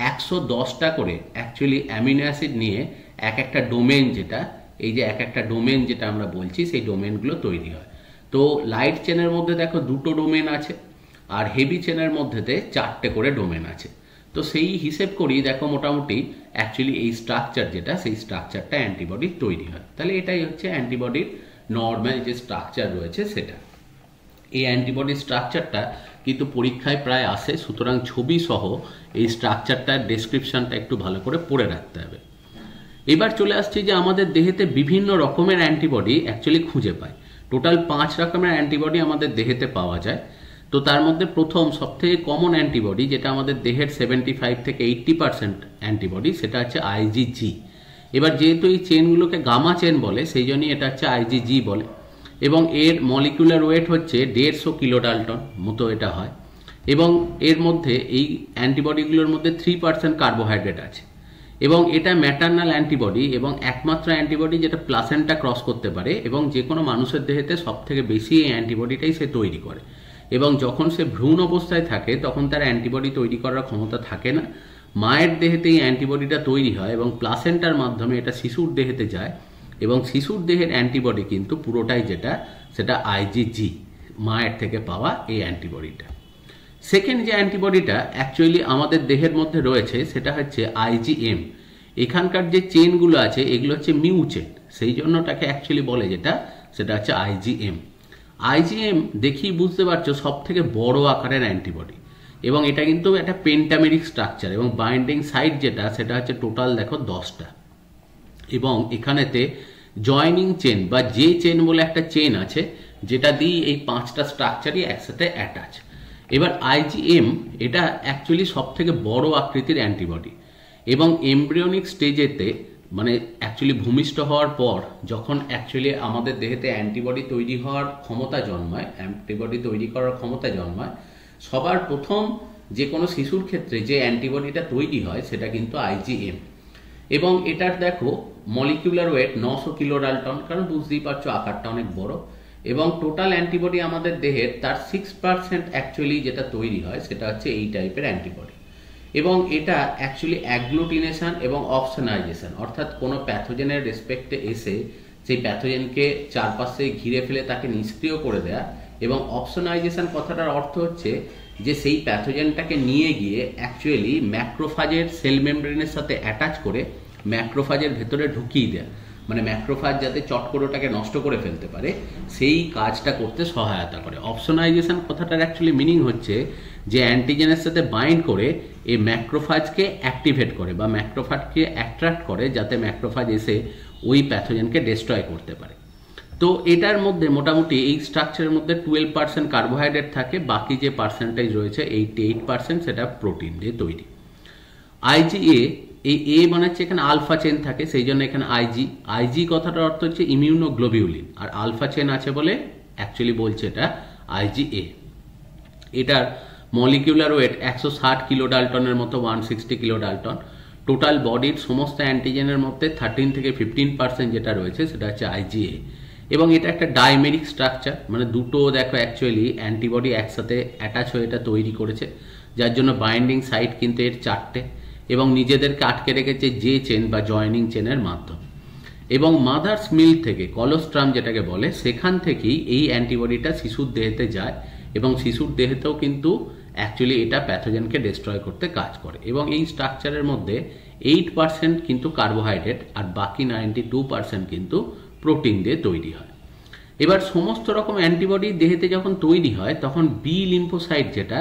110টা করে অ্যাকচুয়ালি অ্যামিনো অ্যাসিড নিয়ে এক একটা ডোমেন, যেটা এই যে এক একটা ডোমেন যেটা আমরা বলছি, সেই ডোমেনগুলো তৈরি হয়। তো লাইট চেনের মধ্যে দেখো 2টো ডোমেন আছে, আর হেভি চেনের মধ্যেতে 4টে করে ডোমেন আছে। তো সেই হিসেব করি দেখো মোটামুটি অ্যাকচুয়ালি এই স্ট্রাকচার যেটা, সেই স্ট্রাকচারটা অ্যান্টিবডির তৈরি হয়। তাহলে এটাই হচ্ছে অ্যান্টিবডির নর্মাল যে স্ট্রাকচার রয়েছে সেটা। এই অ্যান্টিবডির স্ট্রাকচারটা কিন্তু পরীক্ষায় প্রায় আসে, সুতরাং ছবি সহ এই স্ট্রাকচারটার ডেসক্রিপশনটা একটু ভালো করে পড়ে রাখতে হবে। এবার চলে আসছে যে আমাদের দেহেতে বিভিন্ন রকমের অ্যান্টিবডি অ্যাকচুয়ালি খুঁজে পায়। টোটাল 5 রকমের অ্যান্টিবডি আমাদের দেহেতে পাওয়া যায়। তো তার মধ্যে প্রথম সবথেকে কমন অ্যান্টিবডি, যেটা আমাদের দেহের 75 থেকে 80% অ্যান্টিবডি, সেটা হচ্ছে আইজিজি। এবার যেহেতু এই চেনগুলোকে গামা চেন বলে, সেই জন্যই এটা হচ্ছে আইজিজি বলে, এবং এর মলিকুলার ওয়েট হচ্ছে 150 কিলোডাল্টন মতো এটা হয়। এবং এর মধ্যে এই অ্যান্টিবডিগুলোর মধ্যে 3% কার্বোহাইড্রেট আছে, এবং এটা ম্যাটারনাল অ্যান্টিবডি এবং একমাত্র অ্যান্টিবডি যেটা প্লাসেন্টা ক্রস করতে পারে, এবং যে কোনো মানুষের দেহেতে সব থেকে বেশি এই অ্যান্টিবডিটাই সে তৈরি করে। এবং যখন সে ভ্রূণ অবস্থায় থাকে তখন তার অ্যান্টিবডি তৈরি করার ক্ষমতা থাকে না। মায়ের দেহেতে এই অ্যান্টিবডিটা তৈরি হয় এবং প্লাসেন্টার মাধ্যমে এটা শিশুর দেহেতে যায়, এবং শিশুর দেহের অ্যান্টিবডি কিন্তু পুরোটাই যেটা, সেটা আইজিজি, মায়ের থেকে পাওয়া এই অ্যান্টিবডিটা। সেকেন্ড যে অ্যান্টিবডিটা অ্যাকচুয়ালি আমাদের দেহের মধ্যে রয়েছে সেটা হচ্ছে আইজিএম। এখানকার যে চেনগুলো আছে এগুলো হচ্ছে মিউ চেন, সেই জন্য তাকে অ্যাকচুয়ালি বলে যেটা, সেটা হচ্ছে আইজিএম। আইজিএম দেখেই বুঝতে পারছো সব থেকে বড় আকারের অ্যান্টিবডি, এবং এটা কিন্তু একটা পেন্টামেরিক স্ট্রাকচার, এবং বাইন্ডিং সাইট যেটা, সেটা হচ্ছে টোটাল দেখো 10টা। এবং এখানেতে জয়নিং চেন বা যে চেন বলে একটা চেন আছে, যেটা দিয়ে এই 5টা স্ট্রাকচারই একসাথে অ্যাটাচ। এবার আইজিএম এটা অ্যাকচুয়ালি সব থেকে বড় আকৃতির অ্যান্টিবডি, এবং এমব্রিয়নিক স্টেজেতে, মানে অ্যাকচুয়ালি ভূমিষ্ঠ হওয়ার পর যখন অ্যাকচুয়ালি আমাদের দেহেতে অ্যান্টিবডি তৈরি হওয়ার ক্ষমতা জন্মায়, অ্যান্টিবডি তৈরি করার ক্ষমতা জন্মায়, সবার প্রথম যে কোনো শিশুর ক্ষেত্রে যে অ্যান্টিবডিটা তৈরি হয় সেটা কিন্তু আইজিএম। এবং এটার দেখো মলিকুলার ওয়েট 900 কিলোডাল্টন, কারণ বুঝতেই পারছো আকারটা অনেক বড়। এবং টোটাল অ্যান্টিবডি আমাদের দেহের তার 6% অ্যাকচুয়ালি যেটা তৈরি হয় সেটা হচ্ছে এই টাইপের অ্যান্টিবডি। এবং এটা অ্যাকচুয়ালি অ্যাগ্লুটিনেশন এবং অপসোনাইজেশন, অর্থাৎ কোনো প্যাথোজেনের রেসপেক্টে এসে সেই প্যাথোজেনকে চারপাশে ঘিরে ফেলে তাকে নিষ্ক্রিয় করে দেয়া। এবং অপসোনাইজেশন কথাটার অর্থ হচ্ছে যে সেই প্যাথোজেনটাকে নিয়ে গিয়ে অ্যাকচুয়ালি ম্যাক্রোফাজের সেল মেমব্রেনের সাথে অ্যাটাচ করে ম্যাক্রোফাজের ভেতরে ঢুকিয়ে দেয়া, মানে ম্যাক্রোফাজ যাতে চট করে ওটাকে নষ্ট করে ফেলতে পারে, সেই কাজটা করতে সহায়তা করে। অপসোনাইজেশন কথাটার অ্যাকচুয়ালি মিনিং হচ্ছে যে অ্যান্টিজেনের সাথে বাইন্ড করে এই ম্যাক্রোফাজকে অ্যাক্টিভেট করে বা ম্যাক্রোফাজকে অ্যাট্রাক্ট করে, যাতে ম্যাক্রোফাজ এসে ওই প্যাথোজেনকে ডিস্ট্রয় করতে পারে। তো এটার মধ্যে মোটামুটি এই স্ট্রাকচারের মধ্যে 12% কার্বোহাইড্রেট থাকে, বাকি যে পার্সেন্টেজ রয়েছে 88% সেটা প্রোটিন দিয়ে তৈরি। আইজিএ, এই এ মানে হচ্ছে এখানে আলফা চেন থাকে, সেই জন্য এখানে আইজি। আইজি কথাটার অর্থ হচ্ছে ইমিউনোগ্লোবিউলিন, আর আলফা চেন আছে বলে অ্যাকচুয়ালি বলছে এটা আইজিএ। এটার মলিকুলার ওয়েট 160 কিলোডাল্টনের মতো, 160 কিলোডাল্টন। টোটাল বডির সমস্ত অ্যান্টিজেনের মধ্যে 13 থেকে 15% যেটা রয়েছে সেটা হচ্ছে আইজিএ। এবং এটা একটা ডাইমেরিক স্ট্রাকচার, মানে দুটো দেখো অ্যাকচুয়ালি অ্যান্টিবডি একসাথে অ্যাটাচ হয়ে এটা তৈরি করেছে, যার জন্য বাইন্ডিং সাইট কিন্তু এর 4টে, এবং নিজেদেরকে আটকে রেখেছে যে চেন বা জয়নিং চেনের মাধ্যমে। এবং মাদার্স মিল্ক থেকে, কলোস্ট্রাম যেটাকে বলে, সেখান থেকেই এই অ্যান্টিবডিটা শিশুর দেহেতে যায়, এবং শিশুর দেহেতেও কিন্তু অ্যাকচুয়ালি এটা প্যাথোজেনকে ডিস্ট্রয় করতে কাজ করে। এবং এই স্ট্রাকচারের মধ্যে 8% কিন্তু কার্বোহাইড্রেট, আর বাকি 92% কিন্তু প্রোটিন দিয়ে তৈরি হয়। এবার সমস্ত রকম অ্যান্টিবডি দেহেতে যখন তৈরি হয় তখন বি লিম্ফোসাইট যেটা,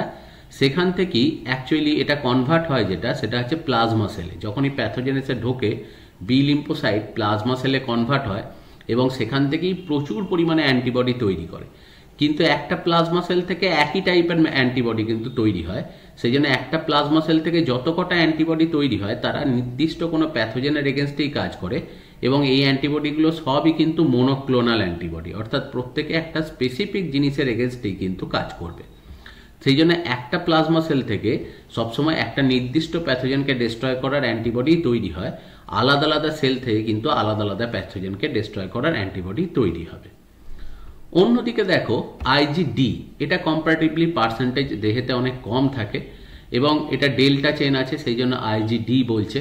সেখান থেকেই অ্যাকচুয়ালি এটা কনভার্ট হয়, যেটা সেটা হচ্ছে প্লাজমা সেলে। যখনই প্যাথোজেন এসে ঢোকে, বি লিম্ফোসাইট প্লাজমা সেলে কনভার্ট হয়, এবং সেখান থেকেই প্রচুর পরিমাণে অ্যান্টিবডি তৈরি করে। কিন্তু একটা প্লাজমা সেল থেকে একই টাইপের অ্যান্টিবডি কিন্তু তৈরি হয়। সেই জন্য একটা প্লাজমা সেল থেকে যত কটা অ্যান্টিবডি তৈরি হয় তারা নির্দিষ্ট কোনো প্যাথোজেনের এগেনস্টেই কাজ করে, এবং এই অ্যান্টিবডিগুলো সবই কিন্তু মনোক্লোনাল অ্যান্টিবডি, অর্থাৎ প্রত্যেকে একটা স্পেসিফিক জিনিসের এগেনস্টেই কিন্তু কাজ করবে। সেই জন্য একটা প্লাজমা সেল থেকে সবসময় একটা নির্দিষ্ট প্যাথোজেনকে ডিস্ট্রয় করার অ্যান্টিবডি তৈরি হয়, আলাদা আলাদা সেল থেকে কিন্তু আলাদা আলাদা প্যাথোজেনকে ডিস্ট্রয় করার অ্যান্টিবডি তৈরি হবে। অন্যদিকে দেখো আইজিডি, এটা কম্পারেটিভলি পার্সেন্টেজ দেহেতে অনেক কম থাকে এবং এটা ডেল্টা চেন আছে, সেই জন্য আইজিডি বলছে।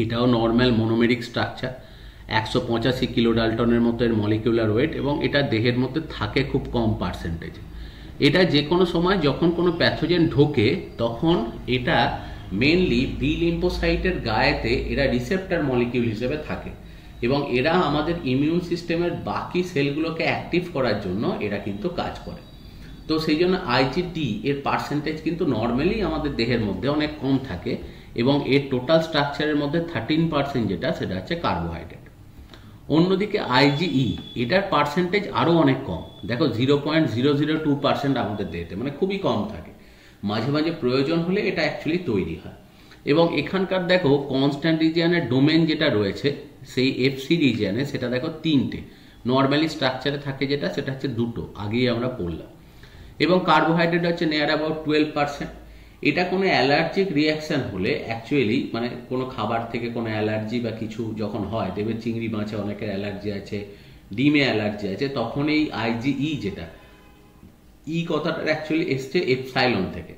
এটাও নর্মাল মোনোমেরিক স্ট্রাকচার, 185 কিলো ডাল্টনের মতো এর মলিকিউলার ওয়েট, এবং এটা দেহের মধ্যে থাকে খুব কম পার্সেন্টেজ। এটা যে কোনো সময় যখন কোনো প্যাথোজেন ঢোকে তখন এটা মেনলি বি লিম্ফোসাইটের গায়েতে এরা রিসেপ্টর মলিকিউল হিসেবে থাকে, এবং এরা আমাদের ইমিউন সিস্টেমের বাকি সেলগুলোকে অ্যাক্টিভ করার জন্য এরা কিন্তু কাজ করে। তো সেই জন্য আইজিডি এর পার্সেন্টেজ কিন্তু নর্মালি আমাদের দেহের মধ্যে অনেক কম থাকে, এবং এর টোটাল স্ট্রাকচারের মধ্যে 13% যেটা সেটা হচ্ছে কার্বোহাইড্রেট। অন্যদিকে আইজিই, এটার পার্সেন্টেজ আরও অনেক কম, দেখো 0.002% আমাদের দেহেতে, মানে খুবই কম থাকে। মাঝে মাঝে প্রয়োজন হলে এটা অ্যাকচুয়ালি তৈরি হয়। এবং এখানকার দেখো কনস্ট্যান্ট রিজিয়ানের ডোমেন যেটা রয়েছে সেই এফসি রিজিয়ানে, সেটা দেখো 3টে, নর্মালি স্ট্রাকচারে থাকে যেটা সেটা হচ্ছে 2টো, আগেই আমরা পড়লাম। এবং কার্বোহাইড্রেট হচ্ছে নিয়ার অ্যাবাউট 12%। এটা কোনো অ্যালার্জিক রিয়াকশন হলে অ্যাকচুয়ালি, মানে কোনো খাবার থেকে কোনো অ্যালার্জি বা কিছু যখন হয়, দেখবে চিংড়ি মাছে অনেকের অ্যালার্জি আছে, ডিমে অ্যালার্জি আছে, তখন এই আইজিই যেটা কথাটার অ্যাকচুয়ালি এসছে এপসাইলন থেকে,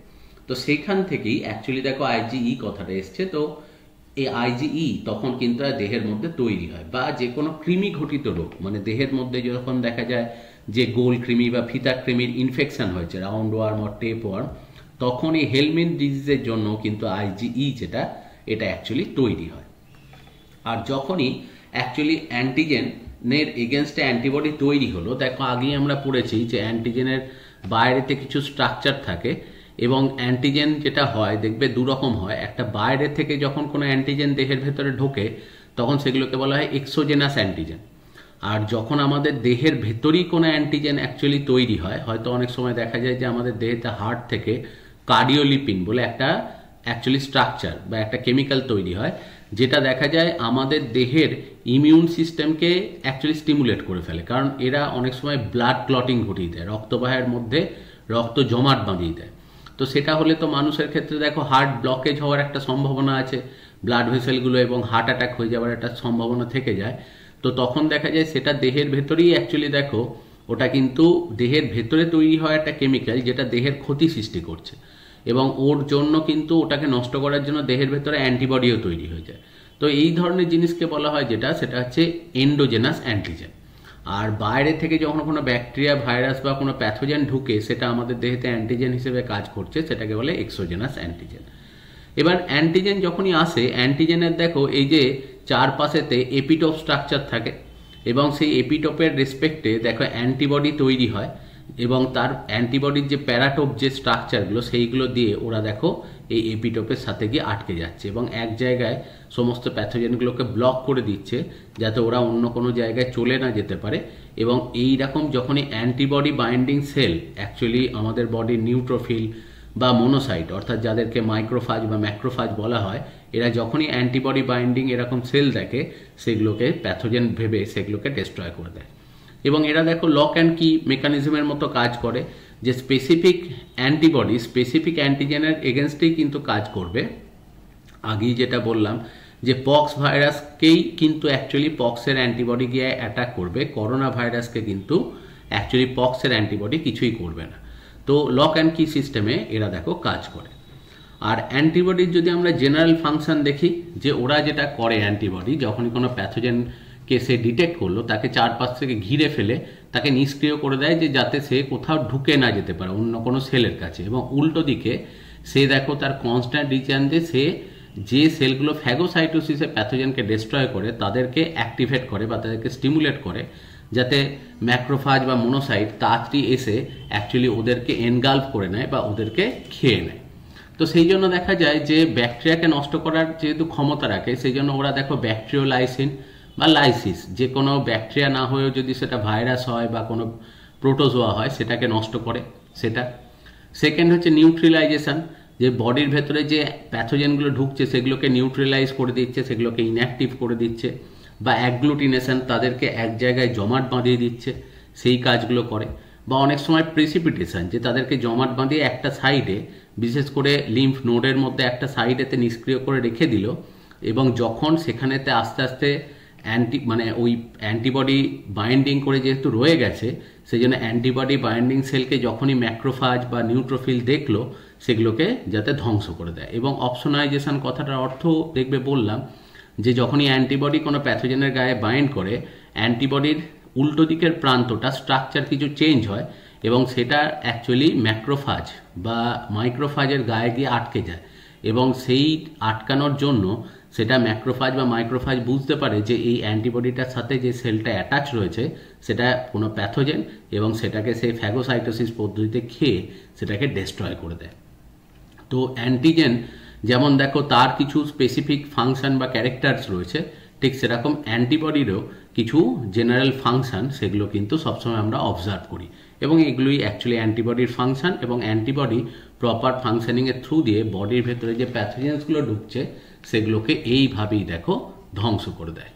তো সেইখান থেকেই অ্যাকচুয়ালি দেখো আইজিই কথাটা এসছে। তো এই আইজিই তখন কিন্তু দেহের মধ্যে তৈরি হয়, বা যে কোনো কৃমি ঘটিত রোগ, মানে দেহের মধ্যে যখন দেখা যায় যে গোল কৃমি বা ফিতা কৃমির ইনফেকশন হয়েছে, রাউন্ড ওয়ার্ম আর টেপ ওয়ার্ম, তখন এই হেলমিন ডিজিজের জন্য কিন্তু আইজিই যেটা এটা অ্যাকচুয়ালি তৈরি হয়। আর যখনই অ্যাকচুয়ালি অ্যান্টিজেনের এগেনস্টে অ্যান্টিবডি তৈরি হলো, দেখো আগেই আমরা পড়েছি যে অ্যান্টিজেনের বাইরেতে কিছু স্ট্রাকচার থাকে, এবং অ্যান্টিজেন যেটা হয় দেখবে দুরকম হয়। একটা বাইরে থেকে যখন কোনো অ্যান্টিজেন দেহের ভেতরে ঢোকে তখন সেগুলোকে বলা হয় এক্সোজেনাস অ্যান্টিজেন। আর যখন আমাদের দেহের ভেতরেই কোনো অ্যান্টিজেন অ্যাকচুয়ালি তৈরি হয়, হয়তো অনেক সময় দেখা যায় যে আমাদের দেহেতে হার্ট থেকে কার্ডিওলিপিন বলে একটা অ্যাকচুয়ালি স্ট্রাকচার বা একটা কেমিক্যাল তৈরি হয়, যেটা দেখা যায় আমাদের দেহের ইমিউন সিস্টেমকে অ্যাকচুয়ালি স্টিমুলেট করে ফেলে, কারণ এরা অনেক সময় ব্লাড ক্লটিং ঘটিয়ে দেয়, রক্তবাহের মধ্যে রক্ত জমাট বাঁধিয়ে দেয়। তো সেটা হলে তো মানুষের ক্ষেত্রে দেখো হার্ট ব্লকেজ হওয়ার একটা সম্ভাবনা আছে, ব্লাড ভেসেলগুলো, এবং হার্ট অ্যাটাক হয়ে যাওয়ার একটা সম্ভাবনা থেকে যায়। তো তখন দেখা যায় সেটা দেহের ভেতরেই অ্যাকচুয়ালি দেখো ওটা কিন্তু দেহের ভেতরে তৈরি হয় একটা কেমিক্যাল যেটা দেহের ক্ষতি সৃষ্টি করছে, এবং ওর জন্য কিন্তু ওটাকে নষ্ট করার জন্য দেহের ভেতরে অ্যান্টিবডিও তৈরি হয়ে যায়। তো এই ধরনের জিনিসকে বলা হয় যেটা সেটা হচ্ছে এন্ডোজেনাস অ্যান্টিজেন। আর বাইরে থেকে যখন কোনো ব্যাকটেরিয়া, ভাইরাস বা কোনো প্যাথোজেন ঢুকে সেটা আমাদের দেহেতে অ্যান্টিজেন হিসেবে কাজ করছে, সেটাকে বলে এক্সোজেনাস অ্যান্টিজেন। এবার অ্যান্টিজেন যখনই আসে, অ্যান্টিজেনের দেখো এই যে চারপাশেতে এপিটোপ স্ট্রাকচার থাকে, এবং সেই এপিটোপের রেসপেক্টে দেখো অ্যান্টিবডি তৈরি হয়, এবং তার অ্যান্টিবডির যে প্যারাটোপ যে স্ট্রাকচারগুলো সেইগুলো দিয়ে ওরা দেখো এই এপিটোপের সাথে গিয়ে আটকে যাচ্ছে, এবং এক জায়গায় সমস্ত প্যাথোজেনগুলোকে ব্লক করে দিচ্ছে যাতে ওরা অন্য কোনো জায়গায় চলে না যেতে পারে। এবং এই রকম যখনই অ্যান্টিবডি বাইন্ডিং সেল, অ্যাকচুয়ালি আমাদের বডির নিউট্রোফিল বা মোনোসাইট, অর্থাৎ যাদেরকে মাইক্রোফাজ বা ম্যাক্রোফাজ বলা হয়, এরা যখনই অ্যান্টিবডি বাইন্ডিং এরকম সেল দেখে সেগুলোকে প্যাথোজেন ভেবে সেগুলোকে ডিস্ট্রয় করে দেয়। এবং এরা দেখো লক অ্যান্ড কি মেকানিজমের মতো কাজ করে, যে স্পেসিফিক অ্যান্টিবডি স্পেসিফিক অ্যান্টিজেনের এগেনস্টেই কিন্তু কাজ করবে। আগেই যেটা বললাম যে পক্স ভাইরাসকেই কিন্তু অ্যাকচুয়ালি পক্সের অ্যান্টিবডি গিয়ে অ্যাটাক করবে, করোনা ভাইরাসকে কিন্তু অ্যাকচুয়ালি পক্সের অ্যান্টিবডি কিছুই করবে না। তো লক অ্যান্ড কি সিস্টেমে এরা দেখো কাজ করে। আর অ্যান্টিবডির যদি আমরা জেনারেল ফাংশন দেখি, যে ওরা যেটা করে অ্যান্টিবডি যখনই কোনো প্যাথোজেনকে সে ডিটেক্ট করলো তাকে চারপাশ থেকে ঘিরে ফেলে তাকে নিষ্ক্রিয় করে দেয়, যে যাতে সে কোথাও ঢুকে না যেতে পারে অন্য কোনো সেলের কাছে। এবং উল্টো দিকে সে দেখো তার কনস্ট্যান্ট রিজিয়ন দিয়ে সে যে সেলগুলো ফ্যাগোসাইটোসিসে প্যাথোজেনকে ডিস্ট্রয় করে তাদেরকে অ্যাক্টিভেট করে বা তাদেরকে স্টিমুলেট করে, যাতে ম্যাক্রোফাজ বা মোনোসাইট তাড়াতাড়ি এসে অ্যাকচুয়ালি ওদেরকে এনগালফ করে নেয় বা ওদেরকে খেয়ে নেয়। তো সেই জন্য দেখা যায় যে ব্যাকটেরিয়াকে নষ্ট করার যেহেতু ক্ষমতা রাখে, সেই জন্য ওরা দেখো ব্যাকটেরিওলাইসিন বা লাইসিস, যে কোনো ব্যাকটেরিয়া না হয়েও যদি সেটা ভাইরাস হয় বা কোনো প্রোটোজোয়া হয় সেটাকে নষ্ট করে সেটা। সেকেন্ড হচ্ছে নিউট্রিলাইজেশন, যে বডির ভেতরে যে প্যাথোজেনগুলো ঢুকছে সেগুলোকে নিউট্রিলাইজ করে দিচ্ছে, সেগুলোকে ইনঅ্যাক্টিভ করে দিচ্ছে, বা অ্যাগ্লুটিনেশন, তাদেরকে এক জায়গায় জমাট বাঁধিয়ে দিচ্ছে, সেই কাজগুলো করে। বা অনেক সময় প্রেসিপিটেশন, যে তাদেরকে জমাট বাঁধিয়ে একটা সাইডে, বিশেষ করে লিম্ফ নোডের মধ্যে একটা সাইডেতে নিষ্ক্রিয় করে রেখে দিল, এবং যখন সেখানেতে আস্তে আস্তে ওই অ্যান্টিবডি বাইন্ডিং করে যেহেতু রয়ে গেছে, সেই জন্য অ্যান্টিবডি বাইন্ডিং সেলকে যখনই ম্যাক্রোফাজ বা নিউট্রোফিল দেখলো সেগুলোকে যাতে ধ্বংস করে দেয়। এবং অপসোনাইজেশন কথাটার অর্থ দেখবে বললাম, যে যখনই অ্যান্টিবডি কোনো প্যাথোজেনের গায়ে বাইন্ড করে, অ্যান্টিবডির উল্টো দিকের প্রান্তটা স্ট্রাকচার কিছু চেঞ্জ হয় এবং সেটা অ্যাকচুয়ালি ম্যাক্রোফাজ বা মাইক্রোফাজের গায়ে গিয়ে আটকে যায়, এবং সেই আটকানোর জন্য সেটা ম্যাক্রোফাজ বা মাইক্রোফাজ বুঝতে পারে যে এই অ্যান্টিবডিটার সাথে যে সেলটা অ্যাটাচ রয়েছে সেটা কোনো প্যাথোজেন, এবং সেটাকে সেই ফ্যাগোসাইটোসিস পদ্ধতিতে খেয়ে সেটাকে ডেস্ট্রয় করে দেয়। তো অ্যান্টিজেন যেমন দেখো তার কিছু স্পেসিফিক ফাংশন বা ক্যারেক্টার্স রয়েছে, ঠিক সেরকম অ্যান্টিবডিরও কিছু জেনারেল ফাংশন, সেগুলো কিন্তু সবসময় আমরা অবজার্ভ করি, এবং এগুলোই অ্যাকচুয়ালি অ্যান্টিবডির ফাংশন। এবং অ্যান্টিবডি প্রপার ফাংশনিংয়ের থ্রু দিয়ে বডির ভেতরে যে প্যাথোজেন্সগুলো ঢুকছে সেগুলোকে এইভাবেই দেখো ধ্বংস করে দেয়।